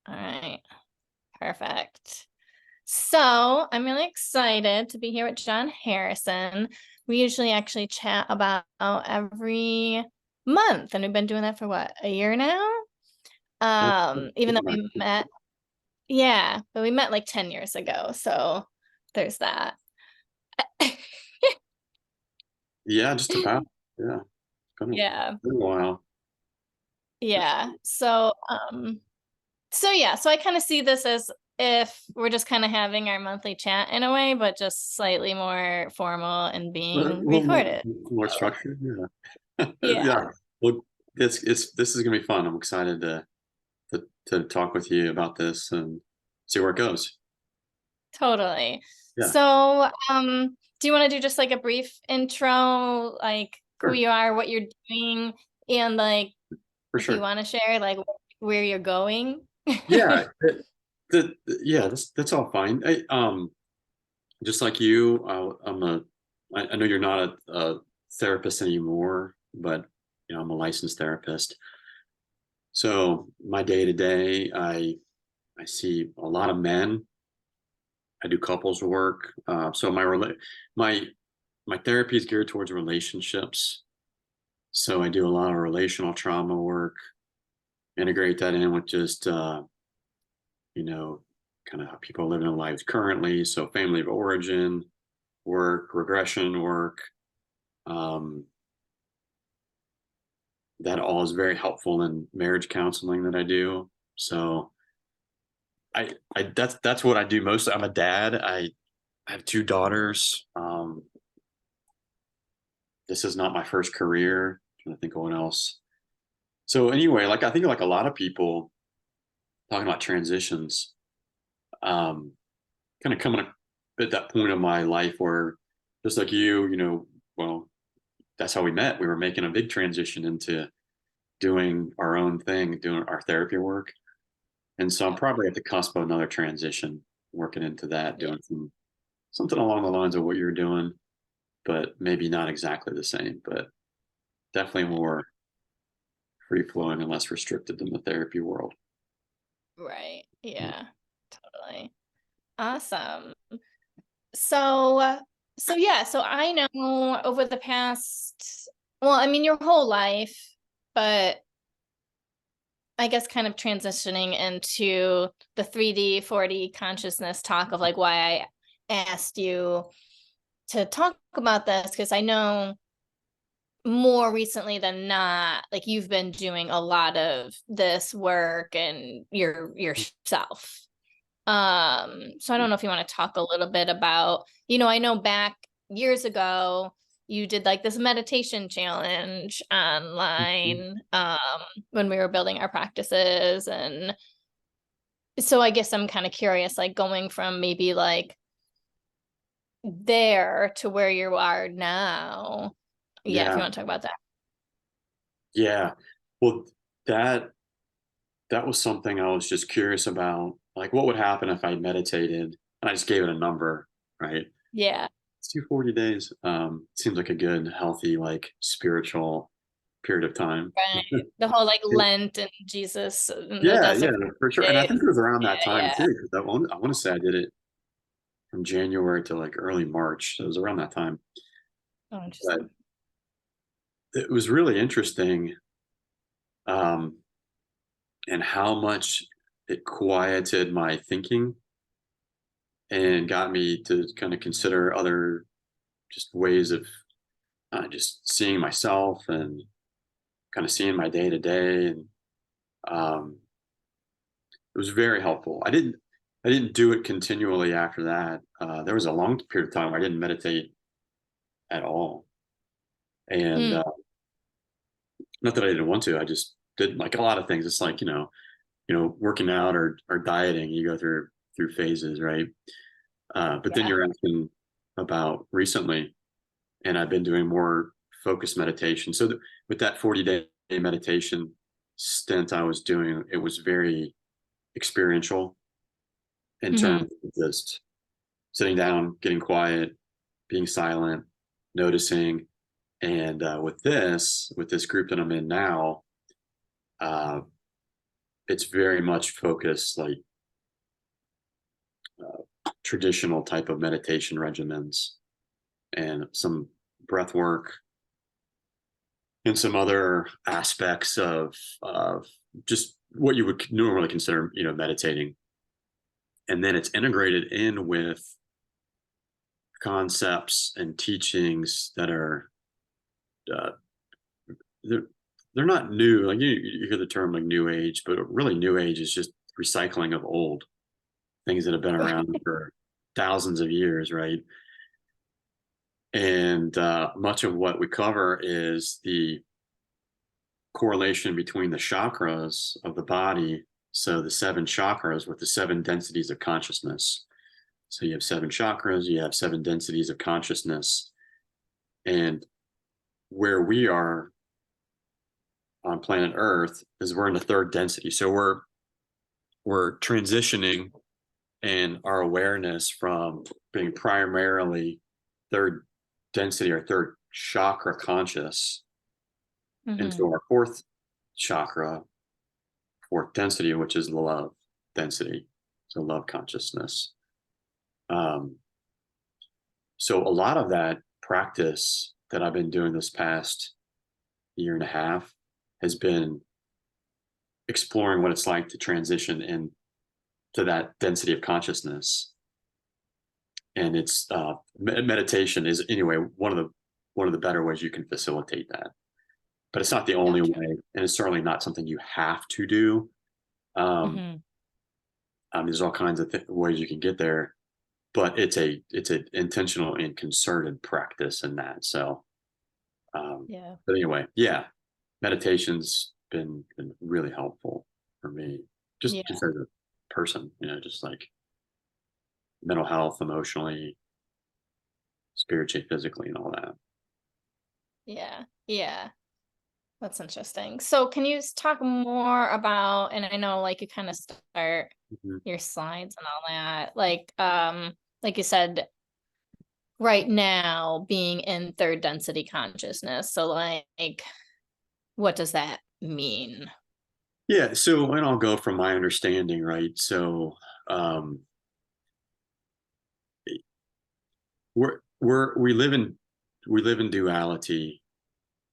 All right. Perfect. So I'm really excited to be here with John Harrison. We usually actually chat about every month, and we've been doing that for what, a year now? Even though we met, yeah, but we met like 10 years ago. So there's that. Yeah, just about. Yeah, Yeah. been a while. Yeah. So I kind of see this as if we're just kind of having our monthly chat in a way, but just slightly more formal and A being little recorded. more So, structured. Yeah. yeah, Yeah. Well, this is gonna be fun. I'm excited to talk with you about this and see where it goes. totally. Yeah, So, do you want to do just like a brief intro, like who sure, you are, what you're doing, and like for if you sure. want to share like where you're going? Yeah, yeah, that's all fine. Just like you, I know you're not a therapist anymore, but I'm a licensed therapist. So my day to day, I see a lot of men. I do couples work. So my my therapy is geared towards relationships. So I do a lot of relational trauma work. Integrate that in with just you know kind of how people are living their lives currently. So family of origin work, regression work. Um, that all is very helpful in marriage counseling that I do. So I that's what I do mostly. I'm a dad. I have two daughters. This is not my first career. I'm trying to think of what else. So anyway, like I think like a lot of people talking about transitions, um, kind of coming up at that point of my life where just like well, that's how we met. We were making a big transition into doing our own thing, doing our therapy work. And so I'm Yeah. probably at the cusp of another transition, working into that, Yeah. doing something along the lines of what you're doing, but maybe not exactly the same, but definitely more free flowing and less restricted than the therapy world. Right. Yeah. Yeah. Totally. Awesome. So, so I know over the past, well, I mean, your whole life, but I guess kind of transitioning into the 3D, 4D consciousness talk of like why I asked you to talk about this, because I know more recently than not, like you've been doing a lot of this work and yourself. So I don't know if you want to talk a little bit about, I know back years ago you did like this meditation challenge Mhm. online when we were building our practices. And so I guess I'm kind of curious, like going from maybe like there to where you are now. Yeah, if Yeah. you want to talk about that. Yeah. Well, that that was something I was just curious about. Like what would happen if I meditated and I just gave it a number, right? Yeah. Let's do 40 days. Seems like a good, healthy, like spiritual period of time. Right. The whole like Lent and Jesus in the Yeah, yeah, desert for for sure. And I 40 think days. it was around that Yeah, time yeah. too, because I want to say I did it from January to like early March. So it was around that time. Oh, But interesting. it was really interesting, um, and how much it quieted my thinking and got me to kind of consider other just ways of just seeing myself and kind of seeing my day to day. And um, it was very helpful. I didn't do it continually after that. There was a long period of time where I didn't meditate at all. And Mm, not that I didn't want to, I just did like a lot of things. It's like, working out or dieting, you go through phases, right? But then yeah. you're asking about recently, and I've been doing more focused meditation. So with that 40-day meditation stint I was doing, it was very experiential in Hmm. terms of just sitting down, getting quiet, being silent, noticing. And with this group that I'm in now, uh, it's very much focused like traditional type of meditation regimens and some breath work and some other aspects of just what you would normally consider, meditating. And then it's integrated in with concepts and teachings that are uh, they're, they're not new. Like you hear the term like new age, but really new age is just recycling of old things that have been around for thousands of years, right? And much of what we cover is the correlation between the chakras of the body. So the seven chakras with the seven densities of consciousness. So you have seven chakras, you have seven densities of consciousness. And where we are on planet Earth is we're in the third density. So we're transitioning in our awareness from being primarily third density or third chakra conscious Mm-hmm. into our fourth chakra, fourth density, which is love density. So love consciousness. Um, so a lot of that practice that I've been doing this past year and a half has been exploring what it's like to transition into that density of consciousness. And it's meditation is anyway one of the better ways you can facilitate that. But it's not the only Gotcha. way, and it's certainly not something you have to do. Um, Mm-hmm. there's all kinds of ways you can get there, but it's a intentional and concerted practice in that. So, Yeah. but anyway, yeah, meditation's been really helpful for me, just Yeah. as a person, just like mental health, emotionally, spiritually, physically, and all that. Yeah. Yeah. That's interesting. So can you talk more about, and I know like you kind of start Mhm. your slides and all that, like you said, right now being in third density consciousness. So like what does that mean? Yeah, so and I'll go from my understanding, right? So um, we live in duality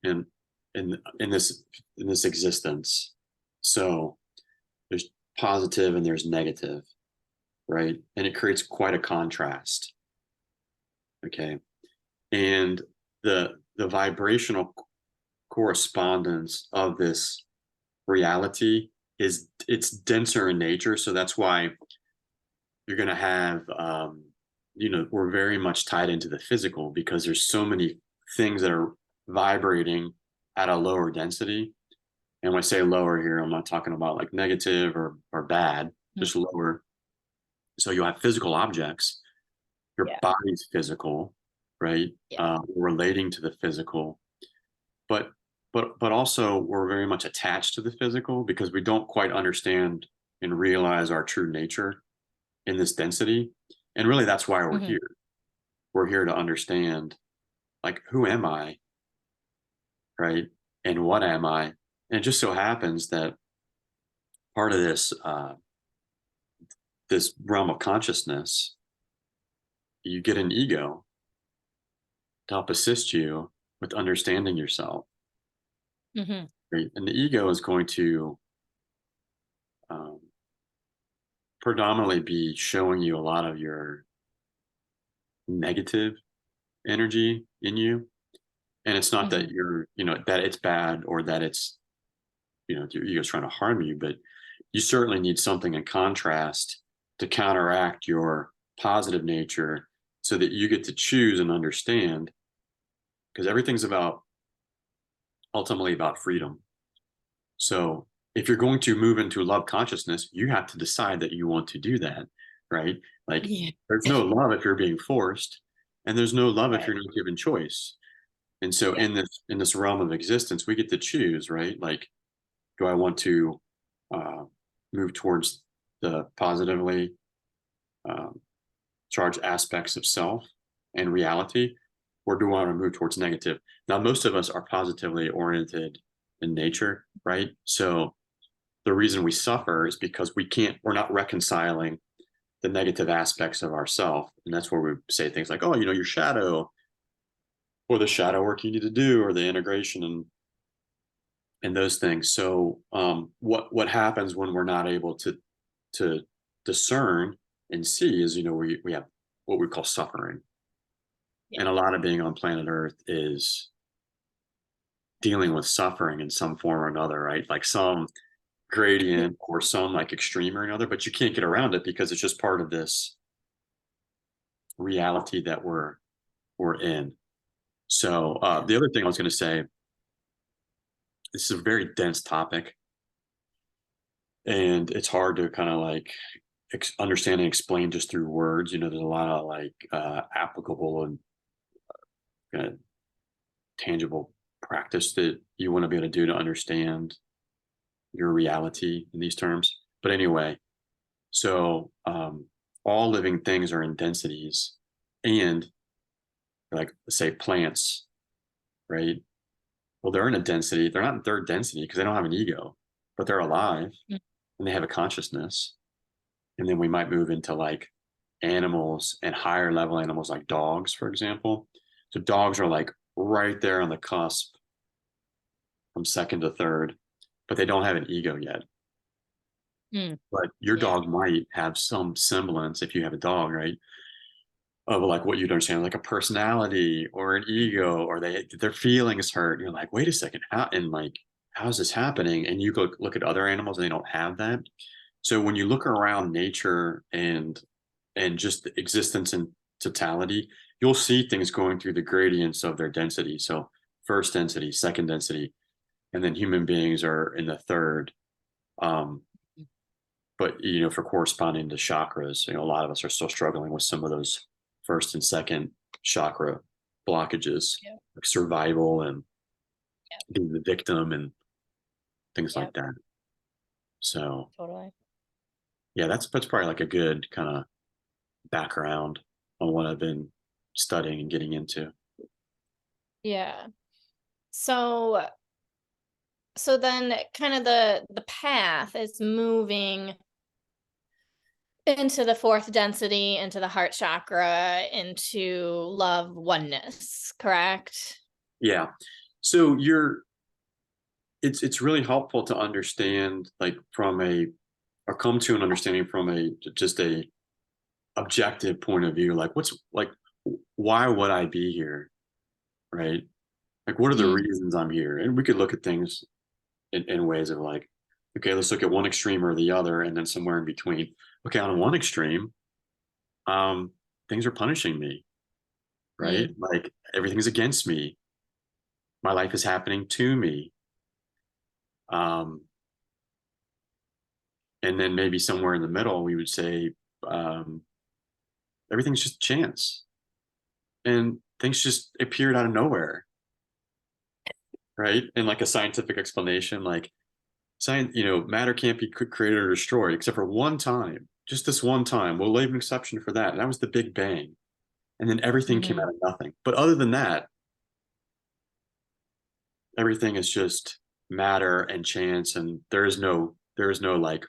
in in this existence. So there's positive and there's negative, right? And it creates quite a contrast. Okay. And the vibrational correspondence of this reality is it's denser in nature. So that's why you're going to have we're very much tied into the physical because there's so many things that are vibrating at a lower density. And when I say lower here, I'm not talking about like negative or bad, Mm. just lower. So you'll have physical objects, your Yeah. body's physical, right? Yeah. Relating to the physical, but but also we're very much attached to the physical because we don't quite understand and realize our true nature in this density. And really that's why we're Hmm. here. We're here to understand like who am I, right? And what am I? And it just so happens that part of this realm of consciousness, you get an ego to help assist you with understanding yourself. Hmm. Right? And the ego is going to um, predominantly be showing you a lot of your negative energy in you. And it's not that Hmm. that it's bad or that it's, your ego's trying to harm you, but you certainly need something in contrast to counteract your positive nature so that you get to choose and understand because everything's ultimately about freedom. So if you're going to move into love consciousness, you have to decide that you want to do that, right? Like Yeah. there's no love if you're being forced, and there's no love if Right. you're not given choice. And so Yeah. in this realm of existence, we get to choose, right? Like, do I want to uh, move towards the positively um, charged aspects of self and reality, or do I want to move towards negative? Now, most of us are positively oriented in nature, right? So the reason we suffer is because we're not reconciling the negative aspects of ourself. And that's where we say things like, oh, your shadow, or the shadow work you need to do, or the integration and those things. So what happens when we're not able to discern and see is, we have what we call suffering. Yeah. And a lot of being on planet Earth is dealing with suffering in some form or another, right? Like some gradient or some like extreme or another, but you can't get around it because it's just part of this reality that we're in. So Yeah. the other thing I was going to say, this is a very dense topic, and it's hard to kind of like understand and explain just through words. There's a lot of like applicable and uh, tangible practice that you want to be able to do to understand your reality in these terms. But anyway, so all living things are in densities, and like say plants, right? Well, they're in a density. They're not in third density because they don't have an ego, but they're alive Mm. and they have a consciousness. And then we might move into like animals and higher level animals like dogs, for example. So dogs are like right there on the cusp from second to third, but they don't have an ego yet. Mm. But your Yeah. dog might have some semblance, if you have a dog, right, of like what you'd understand, like a personality or an ego, or their feelings hurt. And you're like, wait a second, how's this happening? And you go look at other animals and they don't have that. So when you look around nature and just the existence in totality, you'll see things going through the gradients of their density. So first density, second density, and then human beings are in the third. Um, but for corresponding to chakras, a lot of us are still struggling with some of those first and second chakra blockages, Yeah. like survival and Yeah. being the victim and things Yeah. like that. So Totally. yeah, that's probably like a good kind of background on what I've been studying and getting into. Yeah. So so then kind of the path is moving into the fourth density, into the heart chakra, into love oneness, correct? Yeah. So it's really helpful to understand like from a or come to an understanding from a just a objective point of view, like what's like why would I be here, right? Like what are the Mm. reasons I'm here? And we could look at things in ways of like, okay, let's look at one extreme or the other, and then somewhere in between. Okay, on one extreme, um, things are punishing me, right? Mm. Like everything's against me. My life is happening to me. Um, and then maybe somewhere in the middle, we would say um, everything's just chance, and things just appeared out of nowhere, right? And like a scientific explanation, like science, matter can't be created or destroyed except for one time, just this one time. We'll leave an exception for that, and that was the Big Bang, and then everything came Hmm. out of nothing. But other than that, everything is just matter and chance, and there is no like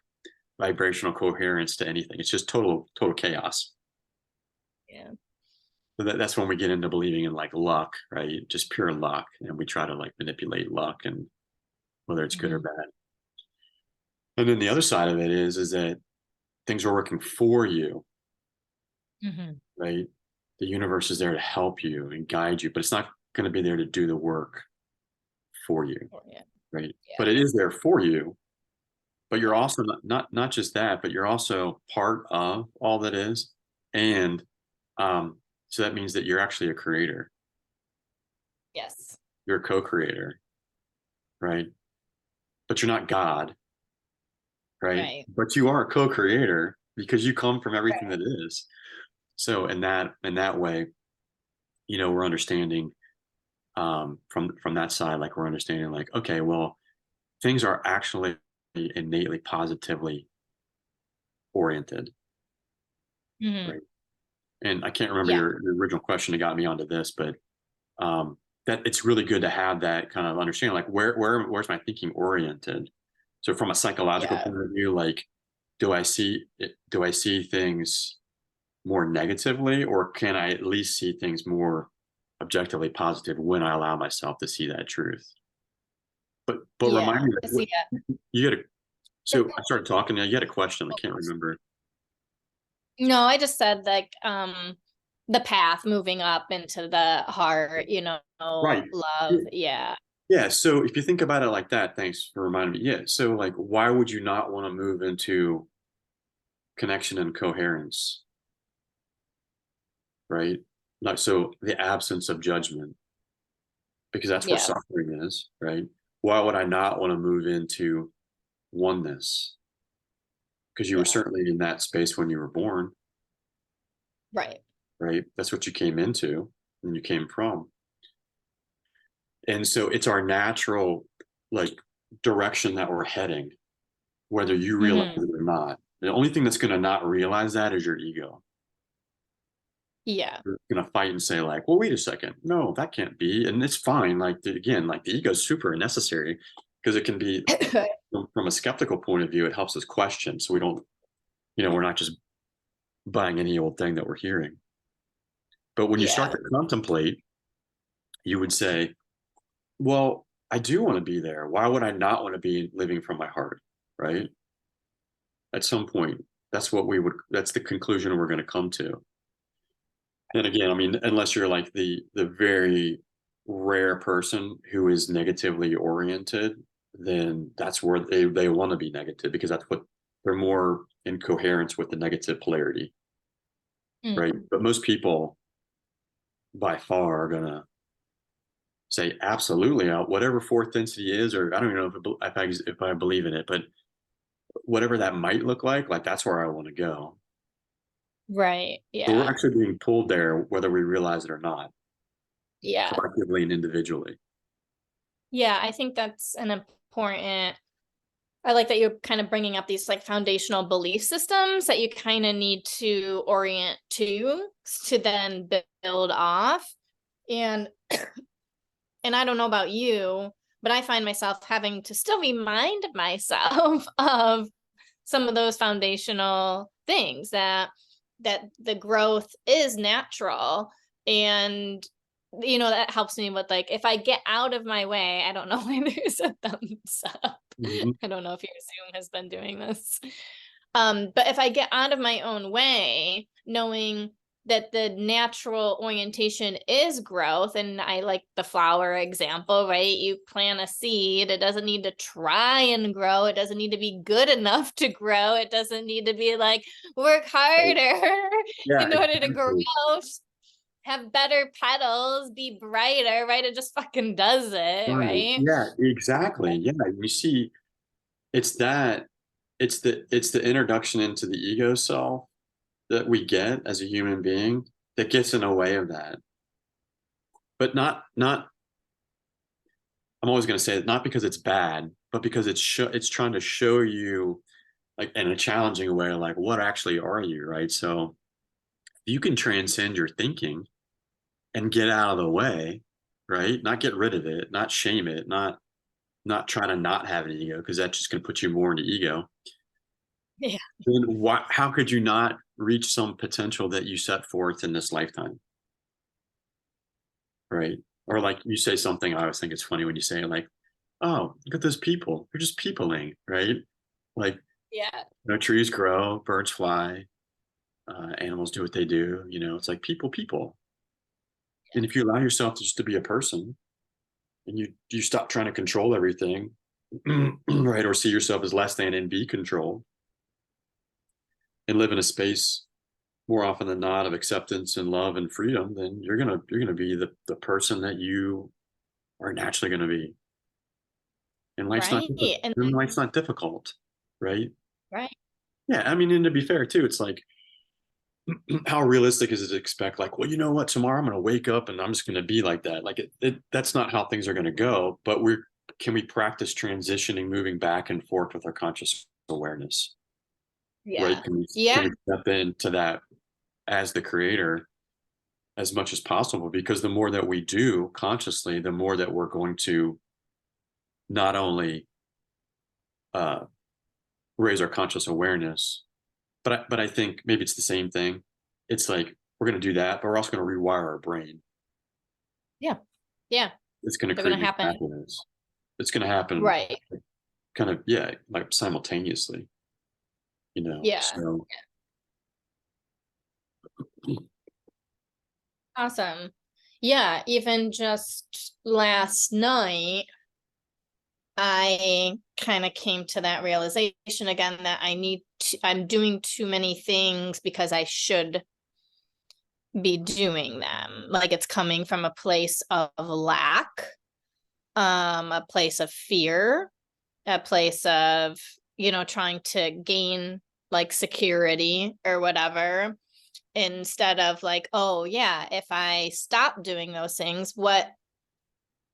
vibrational coherence to anything. It's just total chaos. Yeah. So that's when we get into believing in like luck, right? Just pure luck, and we try to like manipulate luck and whether it's good or Hmm. bad. And then the other side of it is that things are working for you, Hmm. right? The universe is there to help you and guide you, but it's not going to be there to do the work for you, Yeah. right? Yeah. But it is there for you. But you're also not just that, but you're also part of all that is, and um, so that means that you're actually a creator. Yes. You're a co-creator, right? But you're not God, right? Right. But you are a co-creator because you come from everything Right. that is. So in that way, we're understanding from that side, like we're understanding, like, okay, well, things are actually innately positively oriented, Hmm. right? And I can't remember Yeah. your original question that got me onto this, but um, that it's really good to have that kind of understanding, like where's my thinking oriented? So from a psychological Yeah. point of view, like do I see things more negatively, or can I at least see things more objectively positive when I allow myself to see that truth? But remind Yeah. me, like, So what yeah. you had a so I started talking, you had a question, I can't remember. No, I just said like the path moving up into the heart, Right. love. Yeah. Yeah. Yeah, so if you think about it like that, thanks for reminding me. Yeah, so like why would you not want to move into connection and coherence, right? Like so the absence of judgment, because that's what Yes. suffering is, right? Why would I not want to move into oneness? Because you were Yeah. certainly in that space when you were born, Right. right? That's what you came into and you came from. And so it's our natural like direction that we're heading, whether you realize Hmm. it or not. The only thing that's going to not realize that is your ego. Yeah. You're going to fight and say like, well, wait a second. No, that can't be. And it's fine. Like again, like the ego is super necessary because it can be from a skeptical point of view, it helps us question. So we don't, we're not just buying any old thing that we're hearing. But when you start Yeah. to contemplate, you would say, well, I do want to be there. Why would I not want to be living from my heart? Right. At some point, that's the conclusion we're going to come to. And again, I mean, unless you're like the very rare person who is negatively oriented, then that's where they want to be negative because that's what they're more in coherence with the negative polarity, right? Mm. But most people by far are gonna say absolutely whatever fourth density is, or I don't even know if I believe in it, but whatever that might look like that's where I want to go. Right. So we're Yeah. actually being pulled there whether we realize it or not, Yeah. collectively and individually. Yeah. I think that's an important. I like that you're kind of bringing up these like foundational belief systems that you kind of need to orient to then build off. And and I don't know about you, but I find myself having to still remind myself of some of those foundational things that the growth is natural, and that helps me with like if I get out of my way. I don't know why there's a thumbs up. Mhm. I don't know if your Zoom has been doing this. But if I get out of my own way, knowing that the natural orientation is growth, and I like the flower example, right? You plant a seed, it doesn't need to try and grow, it doesn't need to be good enough to grow, it doesn't need to be like work Right. harder Yeah, in order to grow, exactly. have better petals, be brighter, right? It just fucking does it, Right. right? Yeah, exactly. Yeah, you see, it's that it's the introduction into the ego self that we get as a human being that gets in the way of that. But not I'm always going to say it not because it's bad, but because it's trying to show you like in a challenging way like what actually are you, right? So you can transcend your thinking and get out of the way, right? Not get rid of it, not shame it, not trying to not have an ego because that's just going to put you more into ego. Yeah. Then how could you not reach some potential that you set forth in this lifetime, right? Or like you say something, I always think it's funny when you say like, oh, look at those people, they're just peopling, right? Like, Yeah. trees grow, birds fly, animals do what they do, it's like people. And if you allow yourself just to be a person and you stop trying to control everything, right, or see yourself as less than and be controlled and live in a space more often than not of acceptance and love and freedom, then you're gonna be the person that you are naturally gonna be. And Right. And life's not difficult, right? right. Yeah, I mean, and to be fair too, it's like how realistic is it to expect like, well, you know what, tomorrow I'm gonna wake up and I'm just gonna be like that. Like that's not how things are gonna go. But can we practice transitioning, moving back and forth with our conscious awareness, right? Yeah. Can we Yeah. step into that as the creator as much as possible, because the more that we do consciously, the more that we're going to not only uh, raise our conscious awareness, but I think maybe it's the same thing. It's like we're going to do that, but we're also going to rewire our brain. Yeah. Yeah. It's going to They're gonna create new happen. happiness. It's going to happen Right. kind of, yeah, like simultaneously, Yeah. so Awesome. Yeah, even just last night, I kind of came to that realization again that I'm doing too many things because I should be doing them. Like it's coming from a place of lack, a place of fear, a place of, trying to gain like security or whatever, instead of like, oh yeah, if I stop doing those things, what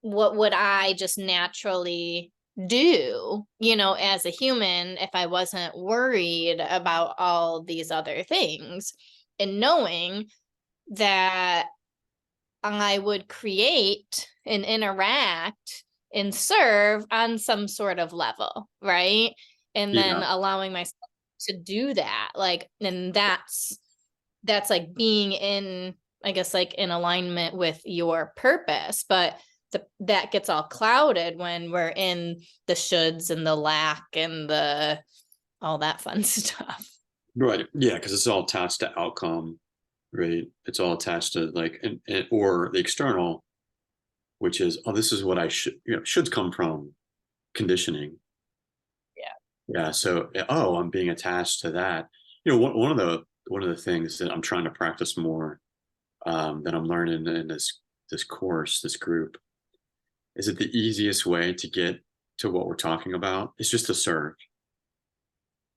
would I just naturally do, as a human if I wasn't worried about all these other things? And knowing that I would create and interact and serve on some sort of level, right? And yeah, then allowing myself to do that, like, and that's like being in, I guess, like in alignment with your purpose. But that gets all clouded when we're in the shoulds and the lack and the all that fun stuff. right, yeah, because it's all attached to outcome, right? It's all attached to like, or the external, which is, oh, this is what I should, shoulds come from conditioning. Yeah. Yeah, so oh, I'm being attached to that. One of the things that I'm trying to practice more, that I'm learning in this course, this group, is that the easiest way to get to what we're talking about is just to serve,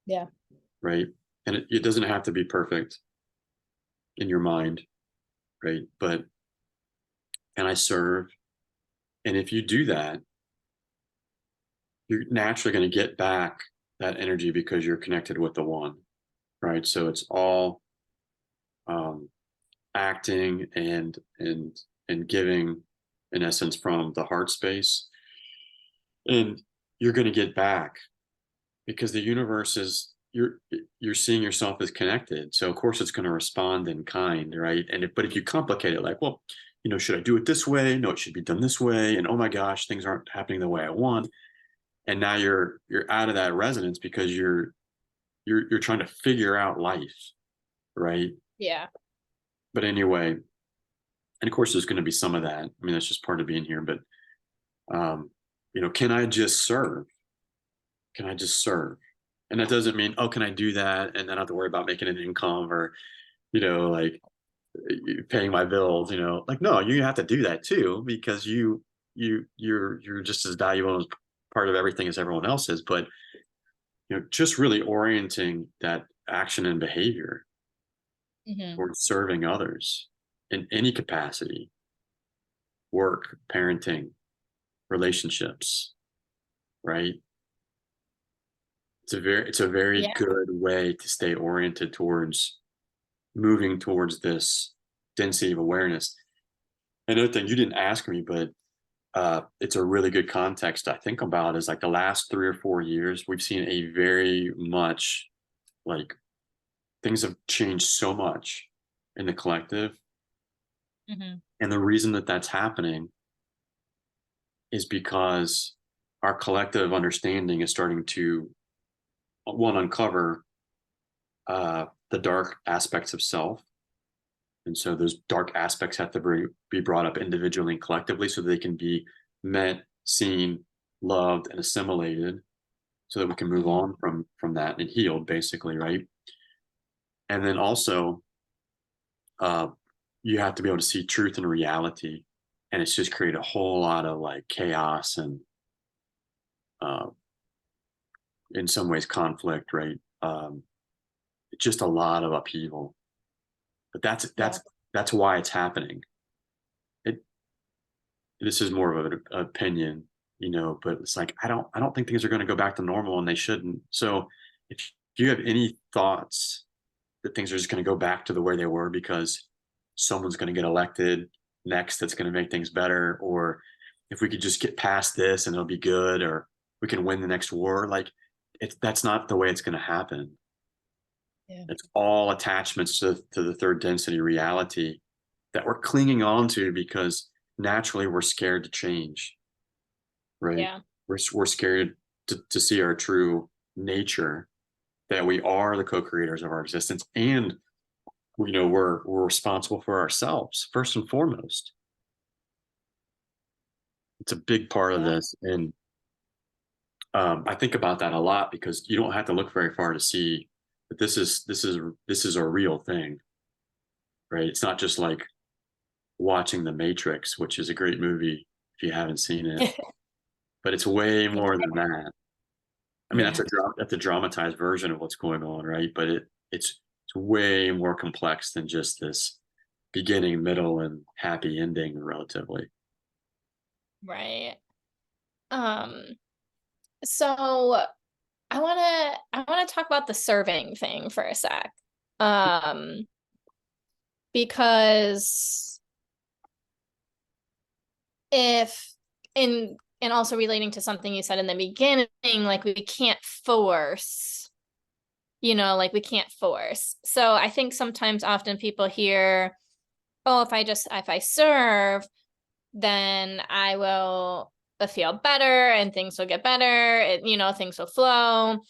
Yeah. right? And it doesn't have to be perfect in your mind, right? But can I serve? And if you do that, you're naturally going to get back that energy because you're connected with the one, right? So it's all um, acting and giving, in essence, from the heart space, and you're going to get back because the universe is, you're seeing yourself as connected, so of course it's going to respond in kind, right? But if you complicate it, like, well, should I do it this way? No, it should be done this way, and oh my gosh, things aren't happening the way I want, and now you're out of that resonance because you're trying to figure out life, right? Yeah. But anyway, and of course there's going to be some of that. I mean, that's just part of being here. But can I just serve? Can I just serve? And that doesn't mean, oh, can I do that and then I have to worry about making an income, or like paying my bills. Like, no, you have to do that too, because you're just as valuable as part of everything as everyone else is. But just really orienting that action and behavior Hmm. towards serving others in any capacity: work, parenting, relationships, right? It's a very Yeah. good way to stay oriented towards moving towards this density of awareness. Another thing you didn't ask me, but it's a really good context I think about, is like the last 3 or 4 years, we've seen a very much, like, things have changed so much in the collective. Hmm. And the reason that that's happening is because our collective understanding is starting to, one, uncover the dark aspects of self. And so those dark aspects have to be brought up individually and collectively so they can be met, seen, loved, and assimilated, so that we can move Hmm. on from that and healed, basically, right? And then also, uh, you have to be able to see truth and reality, and it's just created a whole lot of like chaos and, uh, in some ways, conflict, right? Just a lot of upheaval. But that's Yeah. that's that's why it's happening. It This is more of an opinion, but it's like, I don't think things are going to go back to normal, and they shouldn't. So if you have any thoughts that things are just going to go back to the way they were because someone's going to get elected next that's going to make things better, or if we could just get past this and it'll be good, or we can win the next war. Like that's not the way it's going to happen. Yeah. It's all attachments to the third density reality that we're clinging on to because naturally we're scared to change, right? Yeah. We're scared to see our true nature, that we are the co-creators of our existence, and we're responsible for ourselves first and foremost. It's a big part of Yeah. this, and I think about that a lot because you don't have to look very far to see that this is a real thing, right? It's not just like watching The Matrix, which is a great movie if you haven't seen it, but it's way more than that. I mean, Yeah. that's a dramatized version of what's going on, right? But it's way more complex than just this beginning, middle, and happy ending, relatively. Right. Um, so I wanna talk about the serving thing for a sec. Um, because if in and also relating to something you said in the beginning, like we can't force, like we can't force. So I think sometimes often people hear, oh, if I serve, then I will feel better and things will get better, things will flow.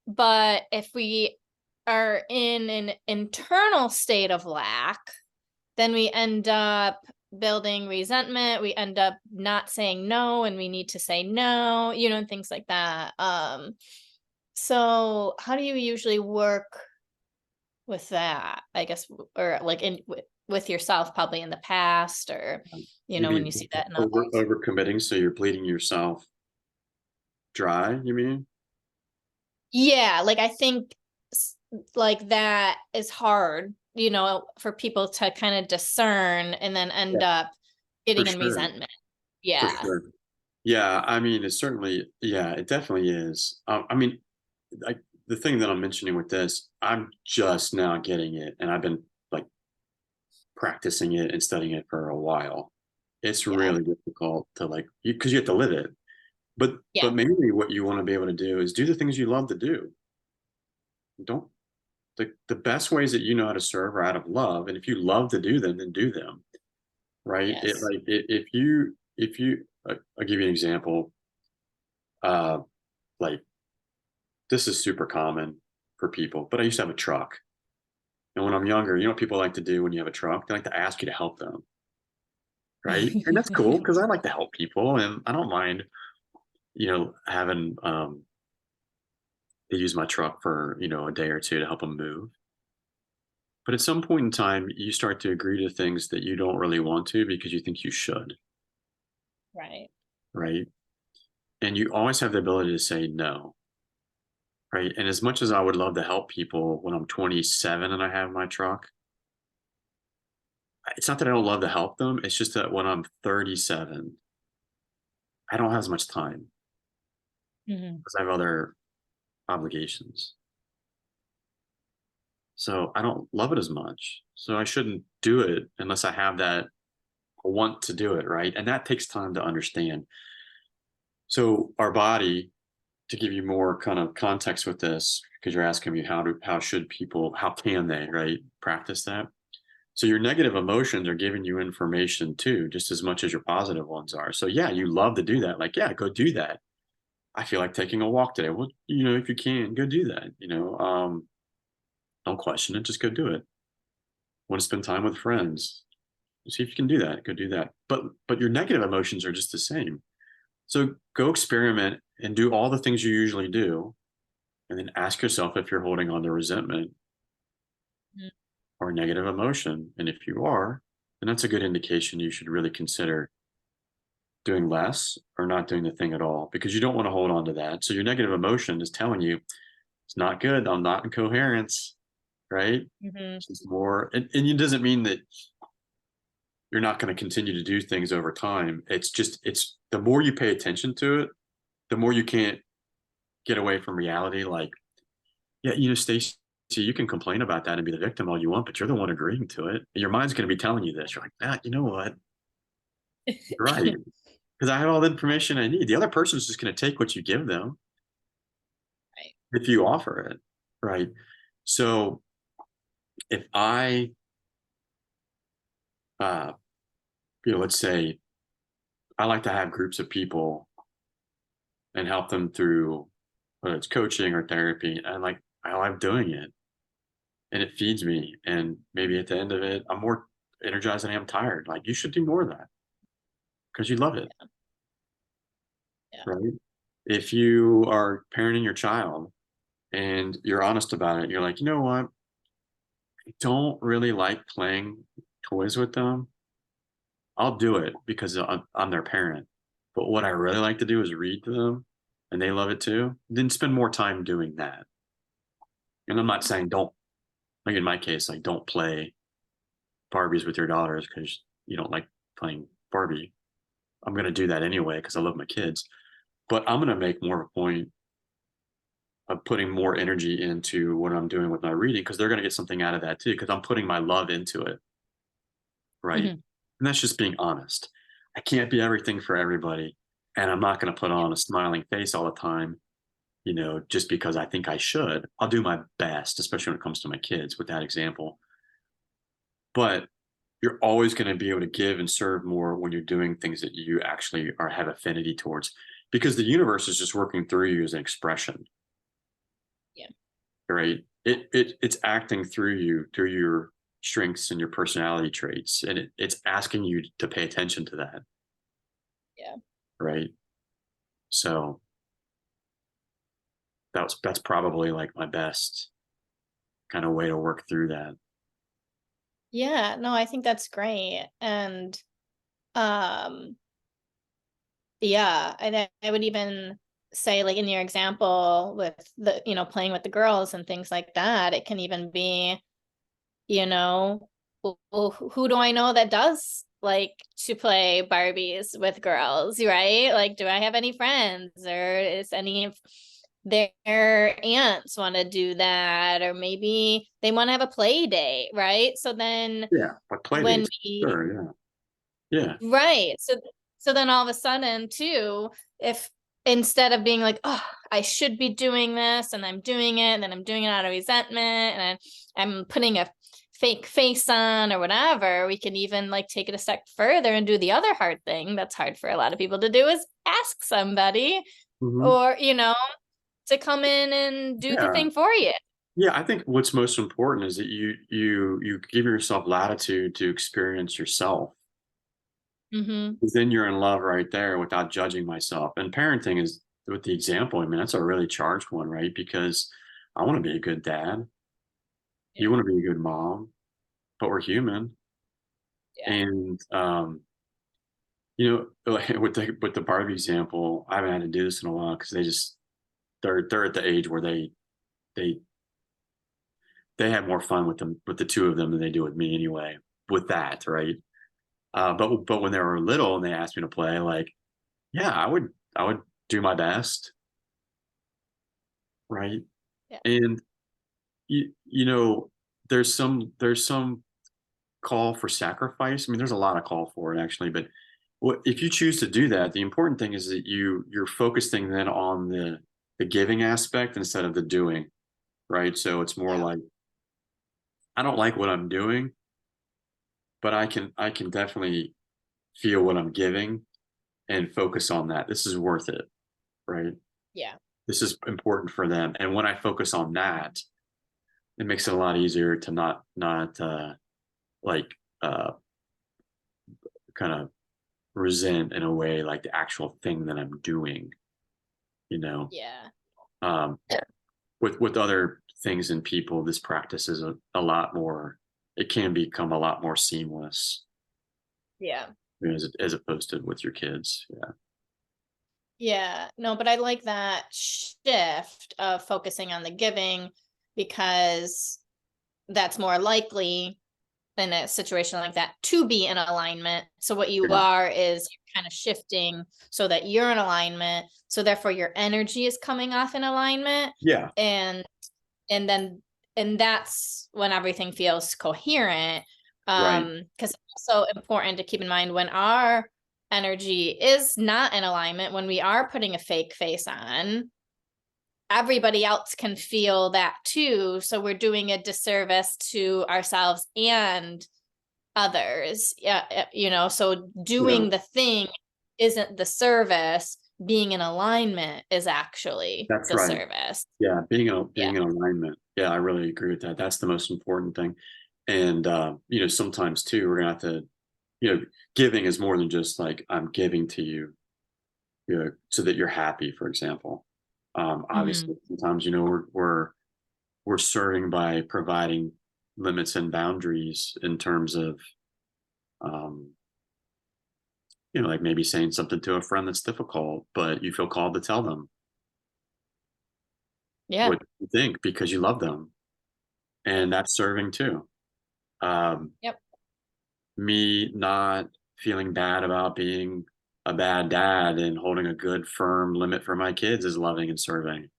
But if we are in an internal state of lack, then we end up building resentment. We end up not saying no, and we need to say no, and things like that. So how do you usually work with that? I guess, or like with yourself, probably in the past, or You when mean you see that in others. over committing, so you're bleeding yourself dry? You mean? Yeah, like I think like that is hard, for people to kind of discern and then Yeah, end up for getting in sure, resentment. for Yeah. sure. Yeah, I mean, it's certainly, yeah, it definitely is. I mean, like the thing that I'm mentioning with this, I'm just now getting it, and I've been like practicing it and studying it for a while. It's Yeah. really difficult to like because you have to live it. Yeah. But mainly what you want to be able to do is do the things you love to do. Don't the best ways that you know how to serve are out of love, and if you love to do them, then do them. Right? Yes. I'll give you an example. Uh, like this is super common for people, but I used to have a truck, and when I'm younger, you know what people like to do when you have a truck? They like to ask you to help them, right? And that's cool because I like to help people, and I don't mind, having to use my truck for a day or two to help them move. But at some point in time, you start to agree to things that you don't really want to because you think you should, Right. right? And you always have the ability to say no, right? And as much as I would love to help people when I'm 27 and I have my truck, it's not that I don't love to help them. It's just that when I'm 37, I don't have as much time Mhm. because I have other obligations. So I don't love it as much. So I shouldn't do it unless I have that want to do it, right? And that takes time to understand. So our body, to give you more kind of context with this, because you're asking me how should people, how can they, right, practice that? So your negative emotions are giving you information too, just as much as your positive ones are. So yeah, you love to do that. Like, yeah, go do that. I feel like taking a walk today. Well, if you can, go do that. Don't question it, just go do it. Want to spend time with friends? See if you can do that. Go do that. But your negative emotions are just the same. So go experiment and do all the things you usually do, and then ask yourself if you're holding on to resentment Mm. or negative emotion. And if you are, then that's a good indication you should really consider doing less or not doing the thing at all, because you don't want to hold on to that. So your negative emotion is telling you it's not good. I'm not in coherence, right? Mhm. It's just more, and it doesn't mean that you're not going to continue to do things over time. It's the more you pay attention to it, the more you can't get away from reality. Like, yeah, Stacy, you can complain about that and be the victim all you want, but you're the one agreeing to it. And your mind's going to be telling you this. You're like, ah, you know what? You're right. Because I have all the information I need. The other person's just going to take what you give them Right. if you offer it. Right. So if I, uh, let's say I like to have groups of people and help them through whether it's coaching or therapy. And like, I like doing it and it feeds me. And maybe at the end of it, I'm more energized than I am tired. Like, you should do more of that because you love it. Yeah. Right. If you are parenting your child and you're honest about it, you're like, you know what? I don't really like playing toys with them. I'll do it because I'm their parent. But what I really like to do is read to them and they love it too. Then spend more time doing that. And I'm not saying don't, like in my case, like don't play Barbies with your daughters because you don't like playing Barbie. I'm going to do that anyway because I love my kids. But I'm going to make more of a point of putting more energy into what I'm doing with my reading because they're going to get something out of that too because I'm putting my love into it. Right. Mhm. And that's just being honest. I can't be everything for everybody. And I'm not going to put Yeah. on a smiling face all the time, just because I think I should. I'll do my best, especially when it comes to my kids with that example. But you're always going to be able to give and serve more when you're doing things that you actually are have affinity towards because the universe is just working through you as an expression, Yeah. right? It's acting through you, through your strengths and your personality traits, and it's asking you to pay attention to that, Yeah. right? So that's probably like my best kind of way to work through that. Yeah. No, I think that's great. And um yeah, and I would even say, like in your example with the, playing with the girls and things like that, it can even be, you know, well, who do I know that does like to play Barbies with girls, right? Like, do I have any friends, or is any of their aunts want to do that, or maybe they want to have a play date, right? So then Yeah, like play when dates. we Sure, yeah. Yeah. right. So then all of a sudden too, if instead of being like, oh, I should be doing this and I'm doing it, and then I'm doing it out of resentment and I'm putting a fake face on or whatever, we can even like take it a step further and do the other hard thing that's hard for a lot of people to do, is ask somebody, Mhm. or, to come in and do the Yeah. thing for you. Yeah, I think what's most important is that you give yourself latitude to experience yourself. Mm-hmm. 'Cause then you're in love right there without judging myself. And parenting is with the example, I mean, that's a really charged one, right? Because I want to be a good dad. You Yeah. want to be a good mom, but we're human. Yeah. And like with the Barbie example, I haven't had to do this in a while because they're at the age where they they have more fun with the two of them than they do with me anyway. With that, right? But when they were little and they asked me to play, like, yeah, I would do my best, right? Yeah. And you know, there's some call for sacrifice. I mean, there's a lot of call for it actually, but if you choose to do that, the important thing is that you're focusing then on the giving aspect instead of the doing, right? So it's more Yeah. like I don't like what I'm doing, but I can definitely feel what I'm giving and focus on that. This is worth it, right? Yeah. This is important for them. And when I focus on that, it makes it a lot easier to not like uh kind of resent in a way like the actual thing that I'm doing, you know. Yeah. Um with other things and people, this practice is a lot more, it can become a lot more seamless Yeah. as opposed to with your kids. Yeah. Yeah, no, but I like that shift of focusing on the giving, because that's more likely in a situation like that to be in alignment. So what you Yeah. are is you're kind of shifting so that you're in alignment. So therefore your energy is coming off in alignment, Yeah. and and then and that's when everything feels coherent. Right. Because it's also important to keep in mind when our energy is not in alignment, when we are putting a fake face on, everybody else can feel that too. So we're doing a disservice to ourselves and others. Yeah, so Yeah. doing the thing isn't the service. Being in alignment is actually That's the right. service. Yeah. Yeah. Being in alignment. Yeah, I really agree with that. That's the most important thing. And sometimes too, we're gonna have to, giving is more than just like I'm giving to you, so that you're happy, for example. Hmm. Obviously, sometimes we're serving by providing limits and boundaries in terms of, um, like maybe saying something to a friend that's difficult, but you feel called to tell them Yeah. what you think because you love them, and that's serving too. Um, Yep. Me not feeling bad about being a bad dad and holding a good firm limit for my kids is loving and serving,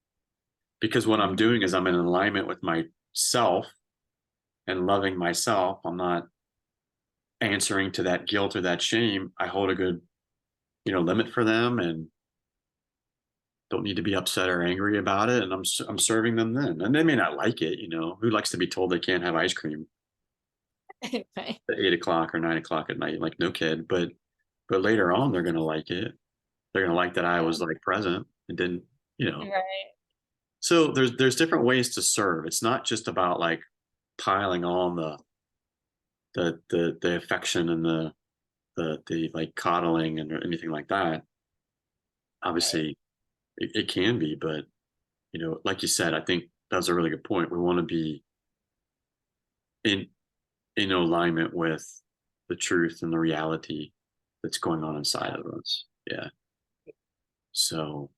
because what I'm Mhm. doing is I'm in alignment with myself and loving myself. I'm not answering to that guilt or that shame. I hold a good, limit for them and don't need to be upset or angry about it. And I'm serving them then, and they may not like it. Who likes to be told they can't have ice cream Right. at 8 o'clock or 9 o'clock at night? Like, no kid, but later on they're gonna like it. They're gonna like that I Yeah. was like present and didn't, you know. Right. So there's different ways to serve. It's not just about like piling on the affection and the like coddling and anything like that. Right. Obviously, it can be, but like you said, I think that's a really good point. We want to be in in alignment with the truth and the reality that's going on inside Yeah. of us. Yeah. So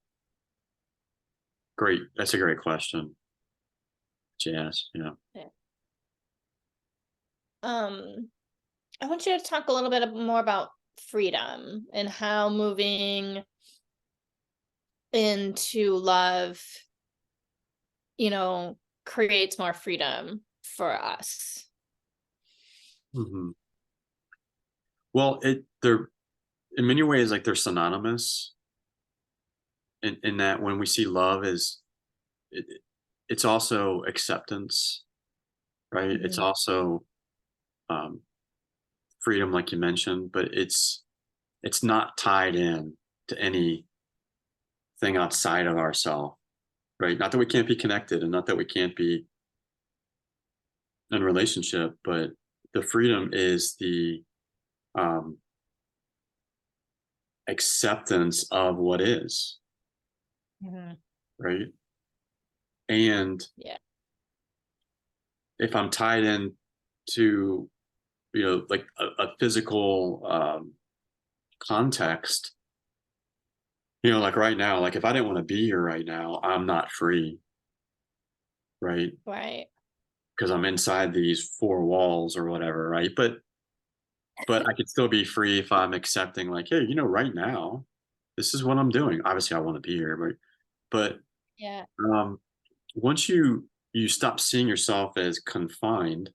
great. That's a great question, Jazz. Yeah. Yeah. Um, I want you to talk a little bit more about freedom and how moving into love, you know, creates more freedom for us. Hmm. Well, they're in many ways like they're synonymous in that when we see love as it's also acceptance, right? It's Mhm. also um, freedom, like you mentioned, but it's not tied in to anything outside of ourself, right? Not that we can't be connected, and not that we can't be in relationship, but the freedom is the um, acceptance of what is, Mhm. right? And Yeah. if I'm tied in to like a physical context, like right now, like if I didn't want to be here right now, I'm not free, right? Right. Because I'm inside these four walls or whatever, right? But I could still be free if I'm accepting, like, hey, right now, this is what I'm doing. Obviously, I want to be here, Yeah. but once you stop seeing yourself as confined,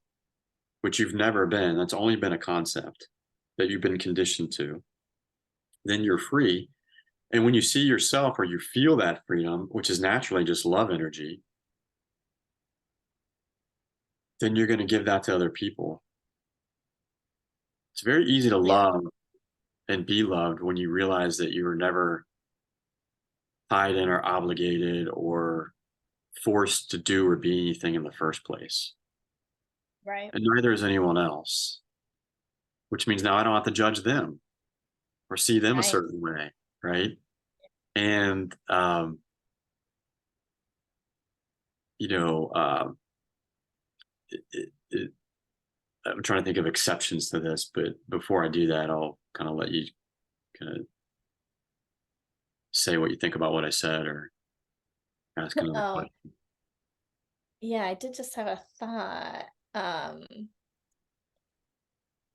which you've never been, that's only been a concept that you've been conditioned to, then you're free. And when you see yourself or you feel that freedom, which is naturally just love energy, then you're going to give that to other people. It's very easy to Yeah. love and be loved when you realize that you were never tied in or obligated or forced to do or be anything in the first place. Right. And neither is anyone else, which means now I don't have to judge them or see them a Right. certain way. Right. And, you know, it, I'm trying to think of exceptions to this, but before I do that, I'll kind of let you kind of say what you think about what I said or ask another Oh, question. yeah, I did just have a thought. Um,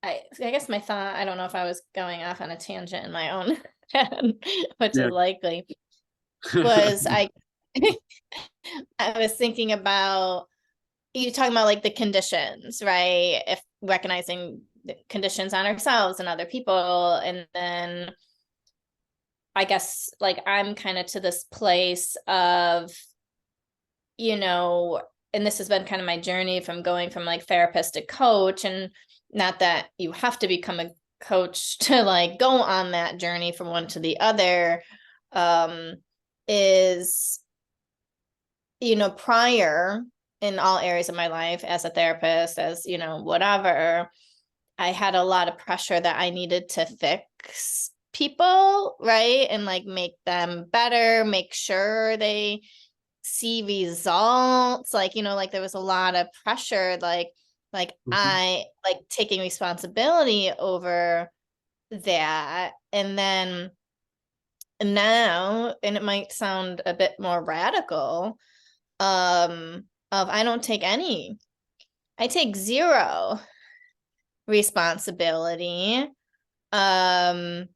I guess my thought, I don't know if I was going off on a tangent in my own head, which Yeah. is likely, was I I was thinking about you're talking about like the conditions, right? If recognizing the conditions on ourselves and other people, and then I guess like I'm kind of to this place of, you know, and this has been kind of my journey from going from like therapist to coach, and not that you have to become a coach to like go on that journey from one to the other, um, is, you know, prior in all areas of my life as a therapist, as, you know, whatever, I had a lot of pressure that I needed to fix people, right? And like make them better, make sure they see results. Like, you know, like there was a lot of pressure, like Mhm. I like taking responsibility over that. And then now, and it might sound a bit more radical, of I don't take any, I take zero responsibility. Um,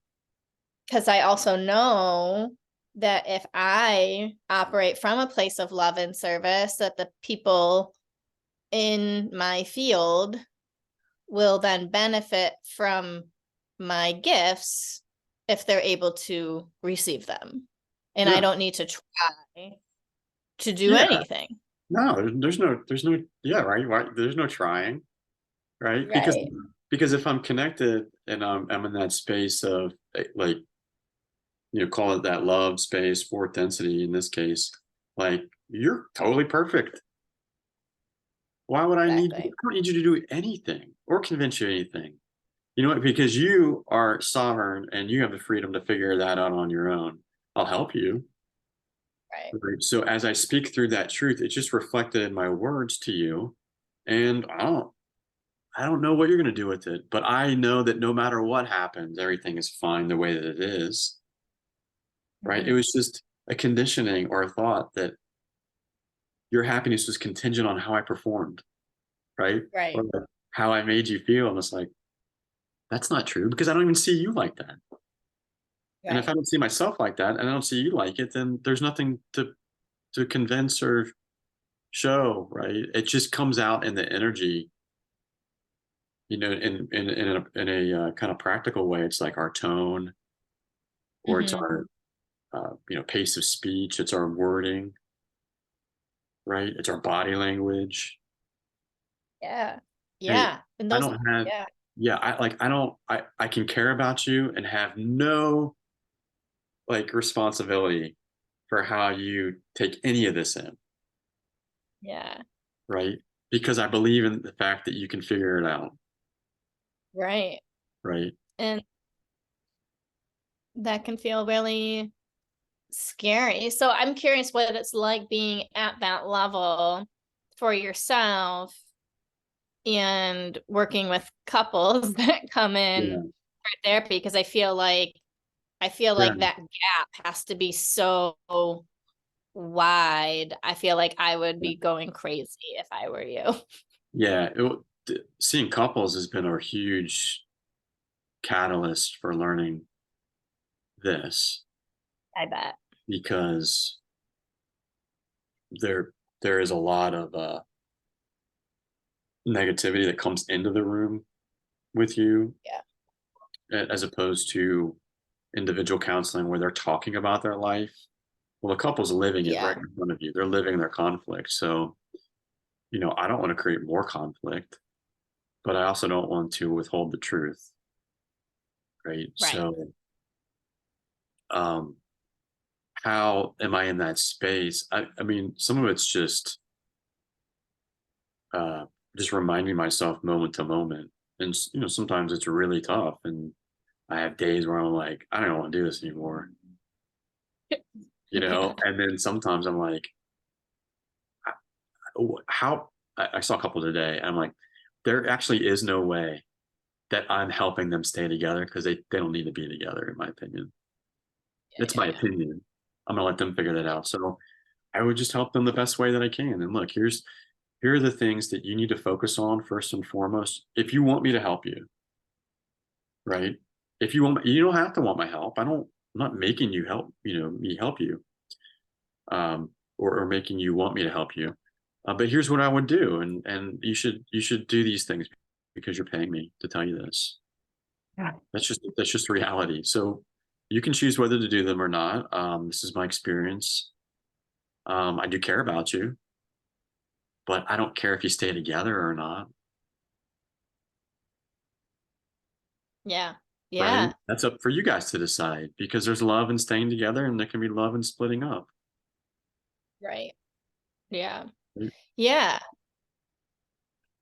because I also know that if I operate from a place of love and service, that the people in my field will then benefit from my gifts if they're able to receive them. And I Yeah, don't need to try to do yeah. anything. No, there's no, yeah, right. There's no trying, right? Right. Because if I'm connected and I'm in that space of like, call it that love space, fourth density in this case, like you're totally perfect. Why would I Exactly. don't need you to do anything or convince you anything. You know what? Because you are sovereign and you have the freedom to figure that out on your own. I'll help you. Right. Right? So as I speak through that truth, it's just reflected in my words to you. And I don't know what you're going to do with it, but I know that no matter what happens, everything is fine the way that it is. Right? It Mhm. was just a conditioning or a thought that your happiness was contingent on how I performed, right? Or Right. like how I made you feel. And it's like, that's not true because I don't even see you like that. And if I Right. don't see myself like that and I don't see you like it, then there's nothing to convince or show, right? It just comes out in the energy, in a kind of practical way. It's like our tone, or it's Hmm. our pace of speech, it's our wording, right? It's our body language. Yeah. Hey, Yeah. And I those, don't have, yeah. yeah, I don't, I can care about you and have no like responsibility for how you take any of this in, Yeah. right? Because I believe in the fact that you can figure it out, Right. right? And that can feel really scary. So I'm curious what it's like being at that level for yourself and working with couples that come in Yeah, for therapy, because I feel yeah, like that gap has to be so wide. I feel like I would yeah. be going crazy if I were you. Yeah, seeing couples has been a huge catalyst for learning this I bet. because there there is a lot of negativity that comes into the room with you, Yeah. as opposed to individual counseling where they're talking about their life. Well, the couple's living it Yeah. right in front of you. They're living their conflict. So, I don't want to create more conflict, but I also don't want to withhold the truth, right? Right. So, um, how am I in that space? I mean, some of it's uh, just reminding myself moment to moment. And, sometimes it's really tough. And I have days where I'm like, I don't want to do this anymore, Yeah. and then sometimes I'm like, how I saw a couple today. And I'm like, there actually is no way that I'm helping them stay together because they don't need to be together, in my opinion. It's Yeah. my Yeah. opinion. I'm gonna let them figure that out. So I would just help them the best way that I can. And look, here are the things that you need to focus on first and foremost. If you want me to help you, right? If you want, you don't have to want my help. I'm not making you help, me help you, or making you want me to help you. but here's what I would do, and you should do these things because you're paying me to tell you this. Yeah. That's just reality. So you can choose whether to do them or not. This is my experience. I do care about you, but I don't care if you stay together or not. Yeah. Right? Yeah. That's up for you guys to decide because there's love in staying together, and there can be love in splitting up. Right. Yeah. Right? Yeah.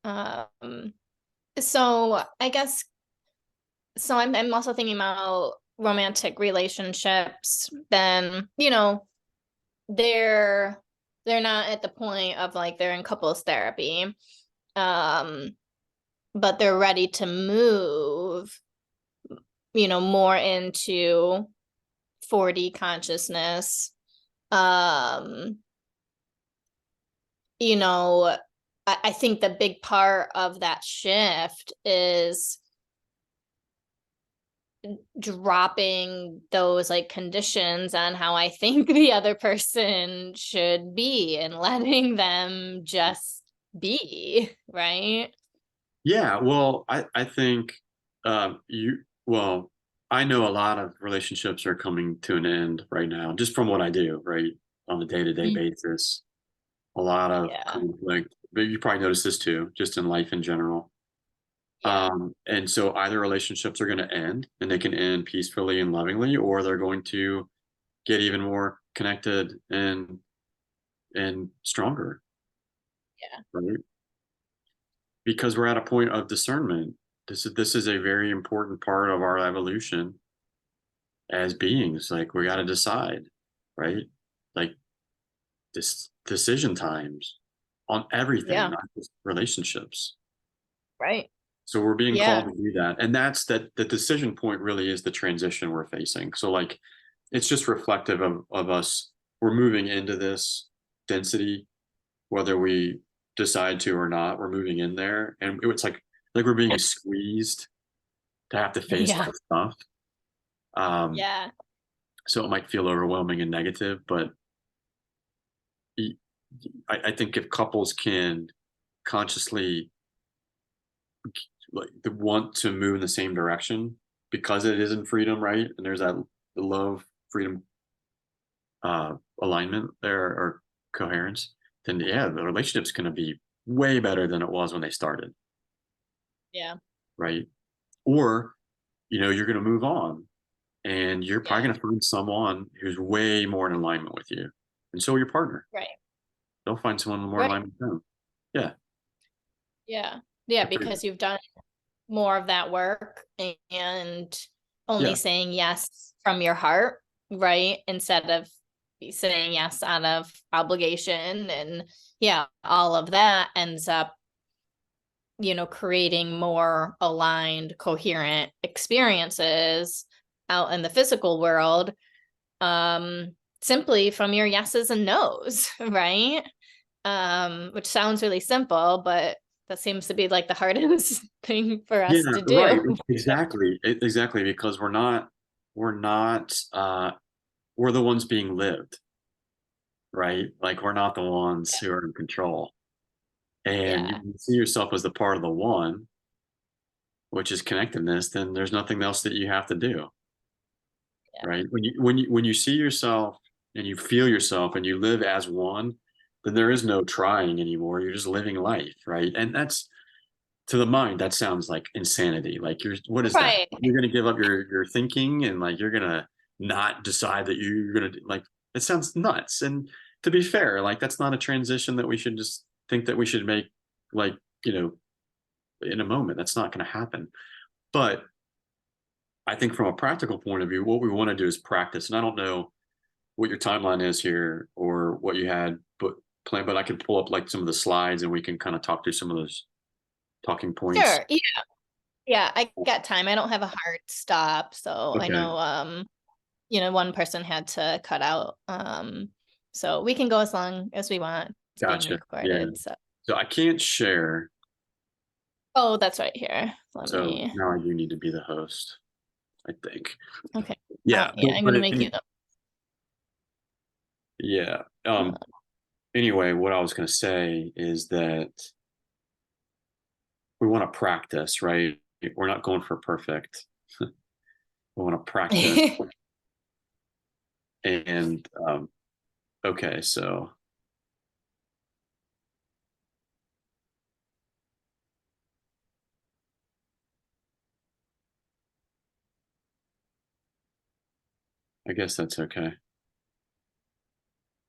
Um, so I guess so I'm also thinking about romantic relationships, then, they're they're not at the point of like they're in couples therapy. Um, but they're ready to move, more into 4D consciousness. Um, you know, I think the big part of that shift is dropping those like conditions on how I think the other person should be and letting them just be, right? Yeah, well, I think well, I know a lot of relationships are coming to an end right now, just from what I do, right? On a day-to-day Mm. basis. A lot of Yeah. conflict. But you probably notice this too, just in life in general. Yeah. And so either relationships are going to end and they can end peacefully and lovingly, or they're going to get even more connected and stronger, Yeah. right? Because we're at a point of discernment. This is a very important part of our evolution as beings. Like we got to decide, right? Like this decision times on everything, Yeah. not just relationships. Right. So we're being called Yeah. to do that. And that's that the decision point really is the transition we're facing. So like it's just reflective of us. We're moving into this density, whether we decide to or not, we're moving in there. And it's like we're being squeezed to have to face all Yeah. this stuff. Um, Yeah. so it might feel overwhelming and negative, but y- I think if couples can consciously like want to move in the same direction because it isn't freedom, right? And there's that love, freedom, alignment there or coherence, then yeah, the relationship's going to be way better than it was when they started, Yeah. right? Or you're going to move on, and you're probably Yeah. going to find someone who's way more in alignment with you, and so your partner. Right. They'll find someone more in Right. alignment with them. Yeah, Yeah. Yeah. I agree. Because you've done more of that work and only Yeah, saying yes from your heart, right? Instead of saying yes out of obligation. And yeah, all of that ends up, creating more aligned, coherent experiences out in the physical world, simply from your yeses and nos, right? Which sounds really simple, but that seems to be like the hardest thing for us yeah, to right. do. Exactly, exactly. Because we're not, we're the ones being lived, right? Like we're not the ones who are in control. And Yeah. you see yourself as the part of the one, which is connectedness, then there's nothing else that you have to do, Yeah. right? When you see yourself and you feel yourself and you live as one, then there is no trying anymore. You're just living life, right? And that's to the mind, that sounds like insanity. Like what is that? Right. You're gonna give up your thinking and like you're gonna not decide that you're gonna like it sounds nuts. And to be fair, like that's not a transition that we should just think that we should make like, you know, in a moment. That's not gonna happen. But I think from a practical point of view, what we want to do is practice. And I don't know what your timeline is here or what you had but planned, but I can pull up like some of the slides and we can kind of talk through some of those talking points. Sure. Yeah. Yeah. I got time. I don't have a hard stop. So I Okay, know, one person had to cut out. So we can go as long as we want. It's being gotcha. Yeah. recorded. So, So I can't share. oh, that's right here. Let So me, now I do need to be the host, I think. okay. Yeah, Yeah. I'm but going to make you, yeah. uh, anyway, what I was going to say is that we want to practice, right? We're not going for perfect. We want to practice. And okay, so I guess that's okay.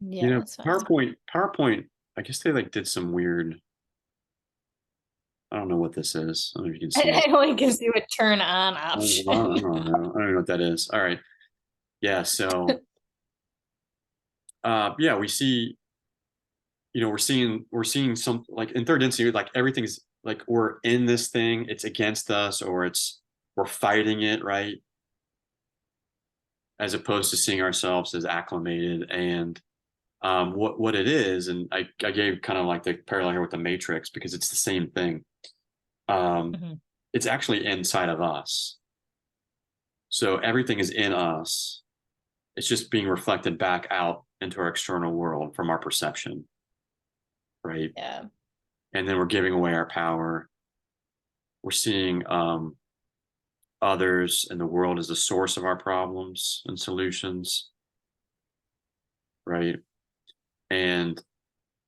Yeah, that's fine. PowerPoint, I guess they like did some weird, I don't know what this is. I don't know if you can see it. It only gives you a turn on I don't option. know. I don't know. I don't know what that is. All right. Yeah. So, yeah, we see, we're seeing some like in third density, like everything's like we're in this thing, it's against us, or we're fighting it, right? As opposed to seeing ourselves as acclimated and what it is. And I gave kind of like the parallel here with the Matrix because it's the same thing. Um, Mhm. it's actually inside of us. So everything is in us. It's just being reflected back out into our external world from our perception, right? Yeah. And then we're giving away our power. We're seeing others and the world as the source of our problems and solutions, right? And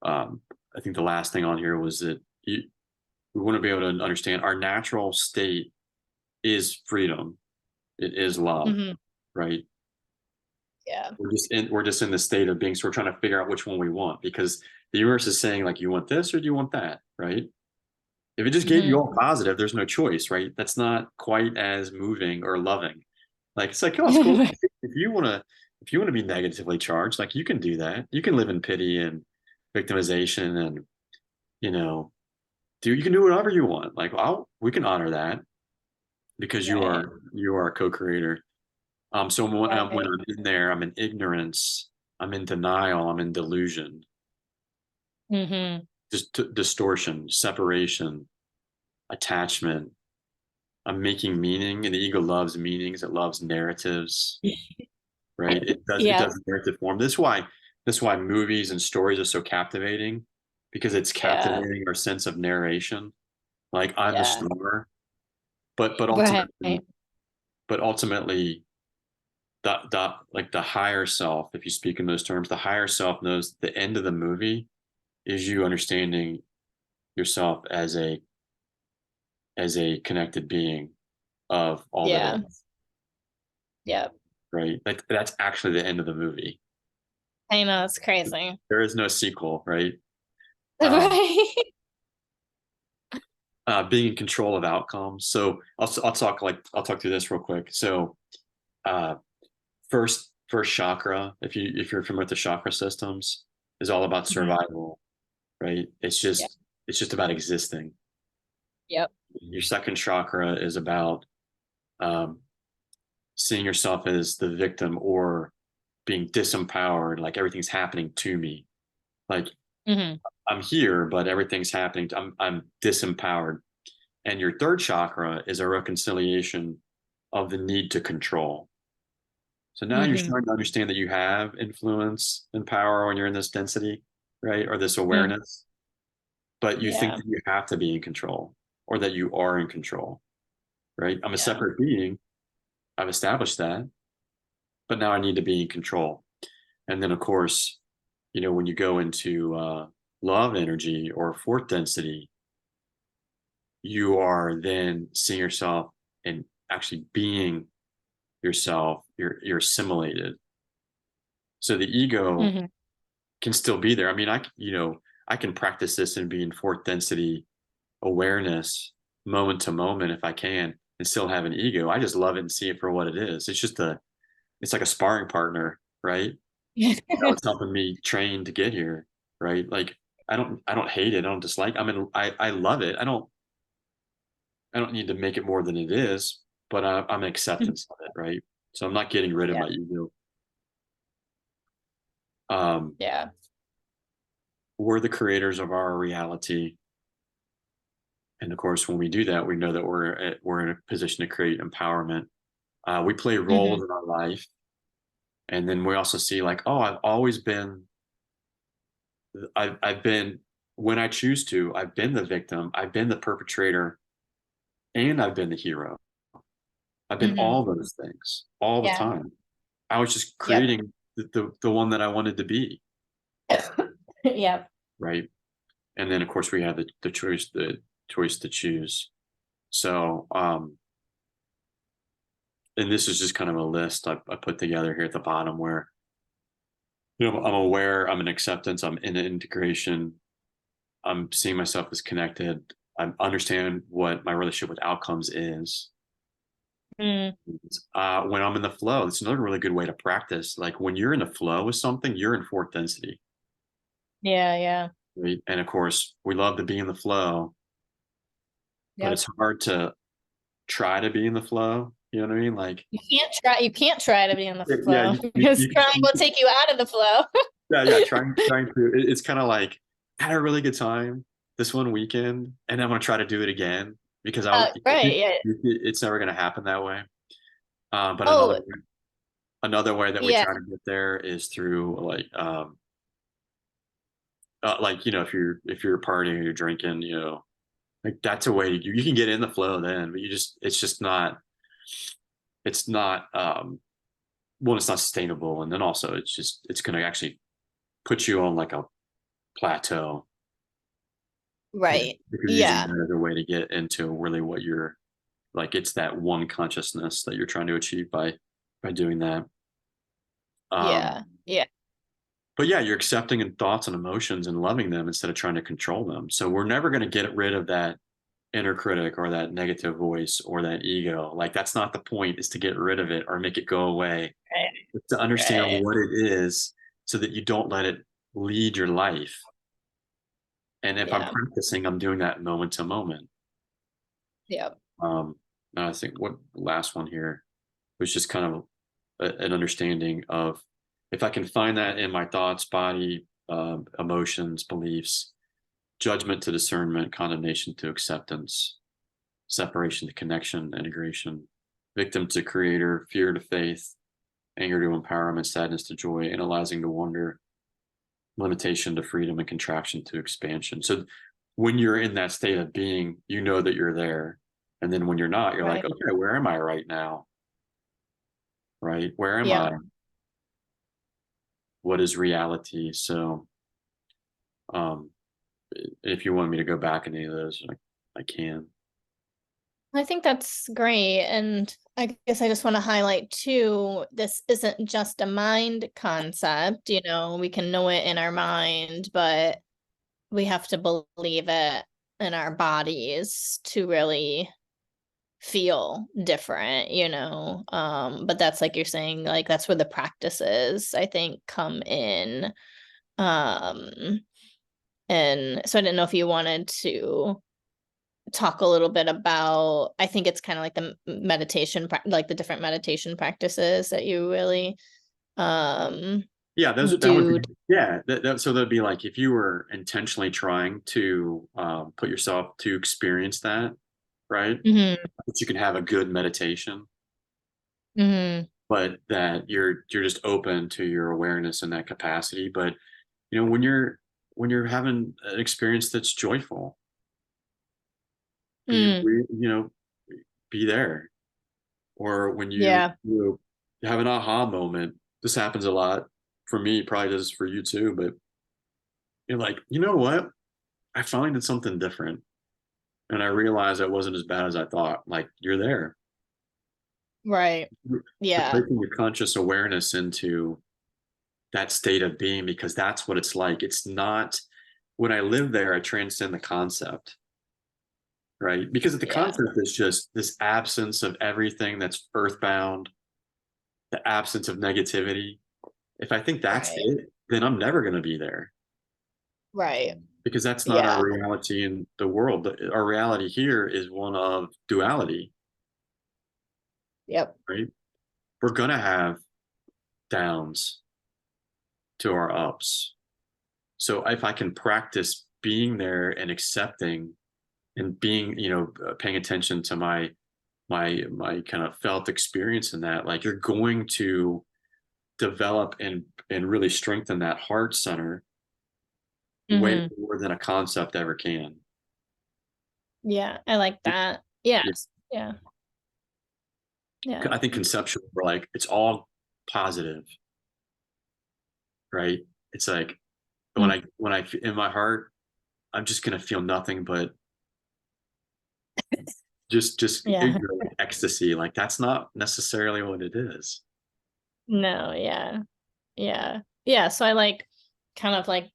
um, I think the last thing on here was that we want to be able to understand our natural state is freedom. It is love, Hmm. right? Yeah. We're just in the state of being, so we're trying to figure out which one we want because the universe is saying like, you want this or do you want that, right? If it just gave you Hmm. all positive, there's no choice, right? That's not quite as moving or loving. Like it's like, oh, it's cool. Right. If you want to be negatively charged, like you can do that. You can live in pity and victimization and you know, you can do whatever you want. Like, we can honor that because you are a co-creator. So when Right. I'm in there, I'm in ignorance, I'm in denial, I'm in delusion, Hmm. just distortion, separation, attachment. I'm making meaning, and the ego loves meanings. It loves narratives, right? It Yeah. does narrative form. This is why movies and stories are so captivating because it's Yeah. captivating our sense of narration. Like I'm the Yeah. star, but Right. ultimately the higher self, if you speak in those terms, the higher self knows the end of the movie is you understanding yourself as a connected being of all that Yeah. is, Yeah. right? Like that's actually the end of the movie. I know, it's crazy. There is no sequel, right? Um, Right. being in control of outcomes. So I'll talk through this real quick. So uh, first chakra, if you're familiar with the chakra systems, is all about Mhm. survival, right? It's Yeah. just it's just about existing. Yep. Your second chakra is about um, seeing yourself as the victim or being disempowered, like everything's happening to me. Like Hmm. I'm here, but everything's happening. I'm disempowered. And your third chakra is a reconciliation of the need to control. So now you're Hmm. starting to understand that you have influence and power when you're in this density, right? Or this awareness, but you think Yeah. that you have to be in control or that you are in control, right? I'm a Yeah. separate being. I've established that, but now I need to be in control. And then, of course, when you go into love energy or fourth density, you are then seeing yourself and actually being yourself. You're assimilated. So the ego Hmm. can still be there. I mean, I can practice this and be in fourth density awareness moment to moment if I can and still have an ego. I just love it and see it for what it is. It's like a sparring partner, right? It's helping me train to get here, right? Like I don't hate it. I don't dislike. I love it. I don't need to make it more than it is, but I'm in acceptance of it, right? So I'm not getting rid of Yeah. my ego. Um, Yeah. we're the creators of our reality, and of course, when we do that, we know that we're in a position to create empowerment. We play Hmm. roles in our life, and then we also see like, oh, I've always been I've been, when I choose to, I've been the victim, I've been the perpetrator, and I've been the hero. I've been Hmm. all those things all the Yeah. time. I was just Yep. creating the one that I wanted to be, Yep. right? And then of course we have the choice to choose. So and this is just kind of a list I put together here at the bottom where, I'm aware, I'm in acceptance, I'm in integration, I'm seeing myself as connected, I understand what my relationship with outcomes is. Mm. When I'm in the flow, it's another really good way to practice. Like when you're in the flow with something, you're in fourth density, Yeah. Yeah. right? And of course, we love to be in the flow, but Yep. it's hard to try to be in the flow. You know what I mean? Like, You can't try to be in the yeah, flow because trying will you take you out of the flow. yeah, yeah. Trying to. It's kind of like I had a really good time this one weekend, and I'm gonna try to do it again because Right. Yeah. it's never gonna happen that way. But Oh, another way that we yeah. try to get there is through like if you're partying or you're drinking, like that's a way you can get in the flow then, but it's just not it's not one, it's not sustainable, and then also it's going to actually put you on like a plateau. Right. If you're using Yeah. that as a way to get into really what you're like, it's that one consciousness that you're trying to achieve by doing that. Um, Yeah. Yeah. but yeah, you're accepting in thoughts and emotions and loving them instead of trying to control them. So we're never going to get rid of that inner critic or that negative voice or that ego. Like that's not the point, is to get rid of it or make it go away. Right. It's to understand Right. what it is so that you don't let it lead your life. And if I'm Yeah. practicing, I'm doing that moment to moment. Yep. Um, and I think what last one here was just kind of an understanding of, if I can find that in my thoughts, body, emotions, beliefs, judgment to discernment, condemnation to acceptance, separation to connection, integration, victim to creator, fear to faith, anger to empowerment, sadness to joy, analyzing to wonder, limitation to freedom, and contraction to expansion. So when you're in that state of being, you know that you're there. And then when you're not, you're like, Right. okay, where am I right now? Right? Where am I? Yep. What is reality? So um, if you want me to go back in any of those, I can. I think that's great. And I guess I just want to highlight too, this isn't just a mind concept, we can know it in our mind, but we have to believe it in our bodies to really feel different, but that's like you're saying, like that's where the practices I think come in. Um and so I didn't know if you wanted to talk a little bit about, I think it's kind of like the meditation, like the different meditation practices that you really um Yeah, that would do. be, yeah. So that'd be like if you were intentionally trying to put yourself to experience that, right? Hmm. That you can have a good meditation, Hmm. but that you're just open to your awareness in that capacity. But when you're having an experience that's joyful, be Mm. be there. Or when Yeah. you have an aha moment. This happens a lot for me, probably does for you too, but you're like, you know what? I finally did something different. And I realized it wasn't as bad as I thought. Like you're there. Right. You're Yeah. taking your conscious awareness into that state of being, because that's what it's like. It's not, when I live there, I transcend the concept, right? Because the Yeah. concept is just this absence of everything that's earthbound, the absence of negativity. If I think that's Right. it, then I'm never going to be there, Right. because that's not our Yeah. reality in the world. Our reality here is one of duality, Yep. right? We're going to have downs to our ups. So if I can practice being there and accepting and being, paying attention to my kind of felt experience in that, like you're going to develop and really strengthen that heart center, way Hmm. more than a concept ever can. Yeah, I like that. Yeah. Yes. Yeah. Yeah. I think conceptual, we're like, it's all positive, right? It's like Mm. when I in my heart, I'm just gonna feel nothing but just Yeah. ignorant ecstasy. Like that's not necessarily what it is. No, yeah. Yeah. Yeah. So I like kind of like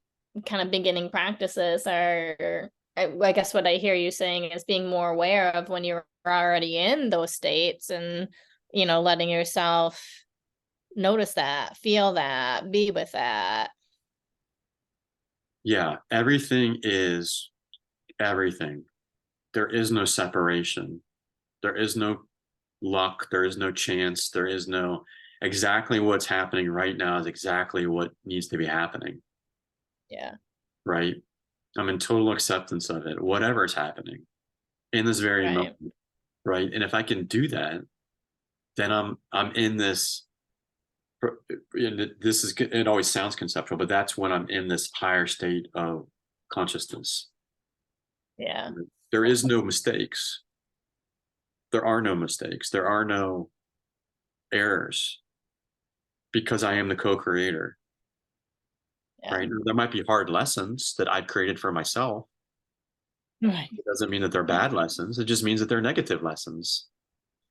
kind of beginning practices are I guess what I hear you saying is being more aware of when you're already in those states and letting yourself notice that, feel that, be with that. Yeah, everything is everything. There is no separation. There is no luck. There is no chance. There is no exactly what's happening right now is exactly what needs to be happening, Yeah. right? I'm in total acceptance of it, whatever is happening in this very Right. moment, right? And if I can do that, then I'm in this. This is it. Always sounds conceptual, but that's when I'm in this higher state of consciousness. Yeah. There is no mistakes. There are no mistakes. There are no errors because I am the co-creator, Yeah. right? There might be hard lessons that I've created for myself. Right. It doesn't mean that they're bad lessons. It just means that they're negative lessons.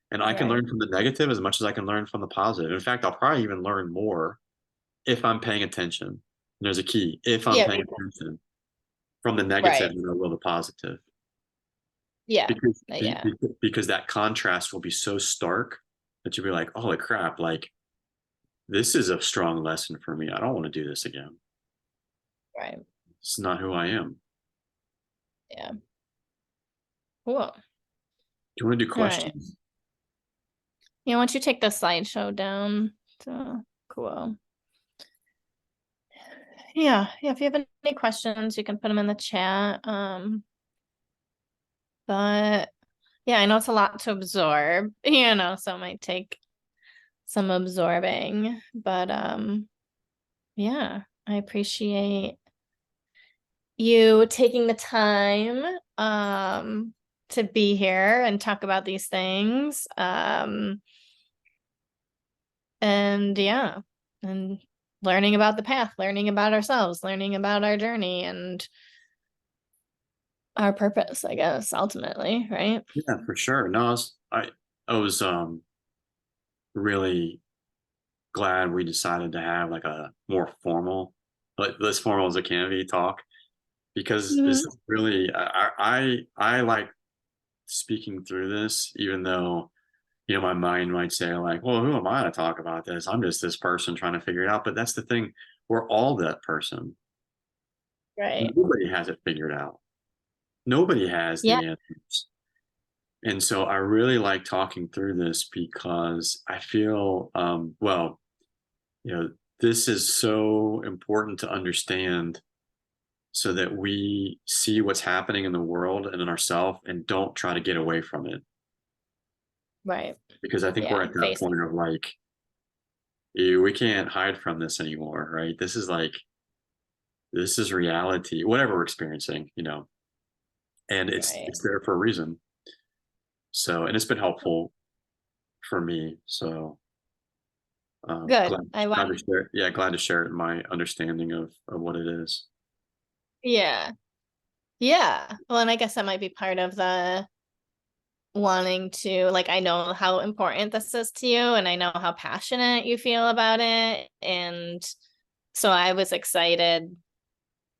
And I can Right. learn from the negative as much as I can learn from the positive. In fact, I'll probably even learn more if I'm paying attention. And there's a key if I'm Yeah. paying attention from the negative Right. than I will the positive. Yeah. Because, Yeah. because that contrast will be so stark that you'll be like, holy crap, like this is a strong lesson for me. I don't want to do this again. Right. It's not who I am. Yeah. Cool. Do you want to do All right. questions? Yeah, once you take the slideshow down, so cool. Yeah, yeah. If you have any questions, you can put them in the chat. But yeah, I know it's a lot to absorb, so it might take some absorbing. But yeah, I appreciate you taking the time to be here and talk about these things. And yeah, and learning about the path, learning about ourselves, learning about our journey and our purpose, I guess, ultimately, right? Yeah, for sure. No, I was really glad we decided to have like a more formal, like as formal as it can be talk because this Mhm. is really I like speaking through this, even though my mind might say like, well, who am I to talk about this? I'm just this person trying to figure it out. But that's the thing, we're all that person. Right. Nobody has it figured out. Nobody has Yeah. the answers. And so I really like talking through this because I feel well, you know, this is so important to understand so that we see what's happening in the world and in ourselves and don't try to get away from it. Right. Because I think we're Yeah. at that Face it. point of like, ew, we can't hide from this anymore, right? This is like, this is reality, whatever we're experiencing, and Right. it's there for a reason. So, and it's been helpful for me. So, Good. glad, I glad want, to share. Yeah, glad to share my understanding of what it is. yeah. Yeah. Well, and I guess that might be part of the wanting to, like, I know how important this is to you, and I know how passionate you feel about it. And so I was excited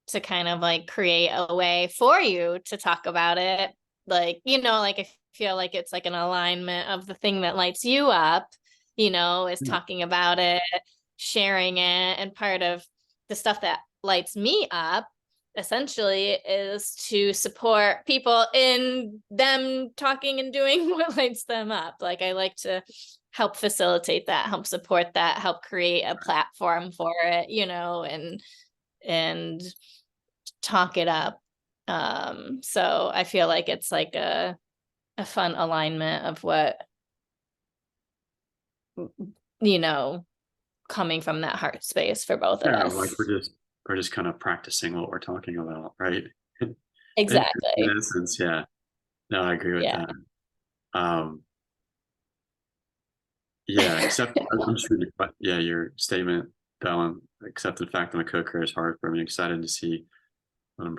to kind of like create a way for you to talk about it. Like, like I feel like it's like an alignment of the thing that lights you up, is Yeah, talking about it, sharing it. And part of the stuff that lights me up essentially is to support people in them talking and doing what lights them up. Like I like to help facilitate that, help support that, help create a platform for it, and talk it up. So I feel like it's like a fun alignment of what, you know, coming from that heart space for both of yeah, like us. we're just kind of practicing what we're talking about, right? In Exactly. essence, yeah. No, I agree with Yeah. that. Um, yeah, except I'm just reading, but yeah, your statement, Bellen, except the fact I'm a co-creator is hard for me. Excited to see what I'm.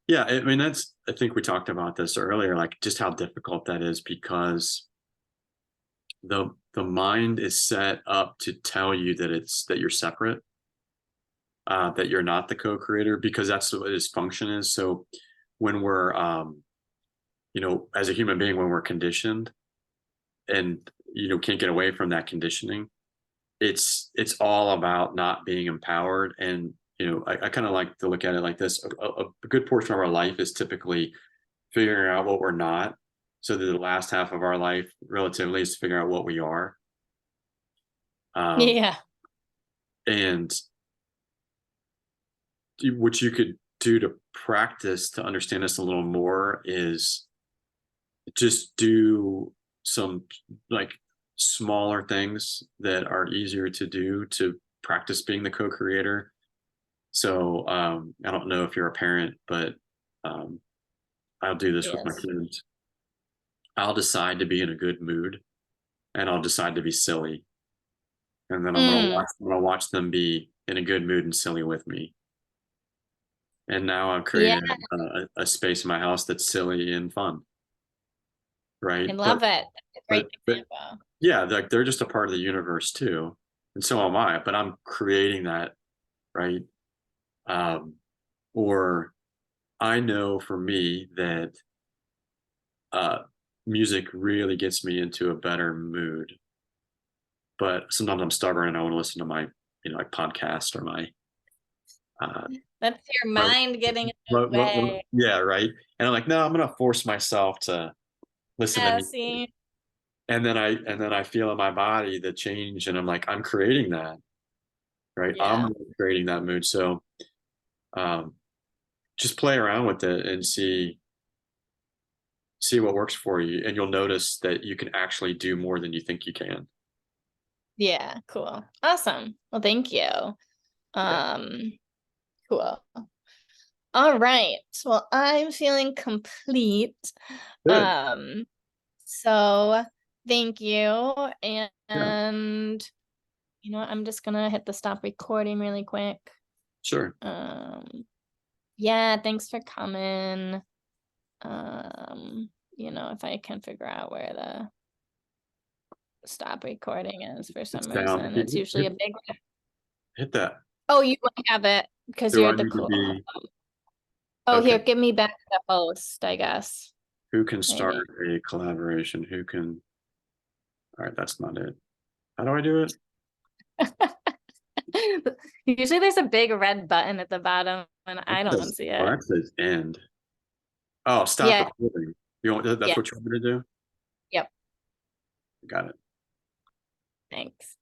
Yeah, I mean that's. I think we talked about this earlier, like just how difficult that is because the mind is set up to tell you that that you're separate, that you're not the co-creator because that's what its function is. So when we're, as a human being, when we're conditioned and can't get away from that conditioning, it's all about not being empowered. And I kind of like to look at it like this: a good portion of our life is typically figuring out what we're not, so that the last half of our life, relatively, is to figure out what we are. Um, Yeah. and what you could do to practice to understand this a little more is just do some like smaller things that are easier to do to practice being the co-creator. So I don't know if you're a parent, but um, I'll do this with my Yes. kids. I'll decide to be in a good mood and I'll decide to be silly. And then Mm, I'm gonna watch them be in a good mood and silly with me. And now I've yeah, created a space in my house that's silly and fun, I right? love it. That's a great But example. yeah, like they're just a part of the universe too, and so am I. But I'm creating that, right? Um, or I know for me that uh, music really gets me into a better mood. But sometimes I'm stubborn and I want to listen to my, like podcast or my, uh, That's your my mind getting in the way. yeah, right. And I'm like, no, I'm gonna force myself to listen to Yeah, music. see? And then I feel in my body the change, and I'm like, I'm creating that, right? I'm Yeah. creating that mood. So um, just play around with it and see what works for you, and you'll notice that you can actually do more than you think you can. Yeah, cool. Awesome. Well, thank you. Yeah, Um, cool. All right. Well, I'm feeling complete. good. Um, so thank you. Yeah, And I'm just gonna hit the stop recording really quick. sure. Um, yeah, thanks for coming. If I can figure out where the stop recording is for It's some down. reason. It's usually a big. Hit that. Oh, you won't have it because Do you're I the need to cool. be Oh, okay? here, give me back the host, I guess. Who can start Maybe. a collaboration? Who can? All right, that's not it. How do I do it? Usually there's a big red button at the bottom and It I don't says, see oh, it. that says end. Oh, stop Yeah, recording. You want that's yeah, what you want me to do? yep. Got it. Thanks.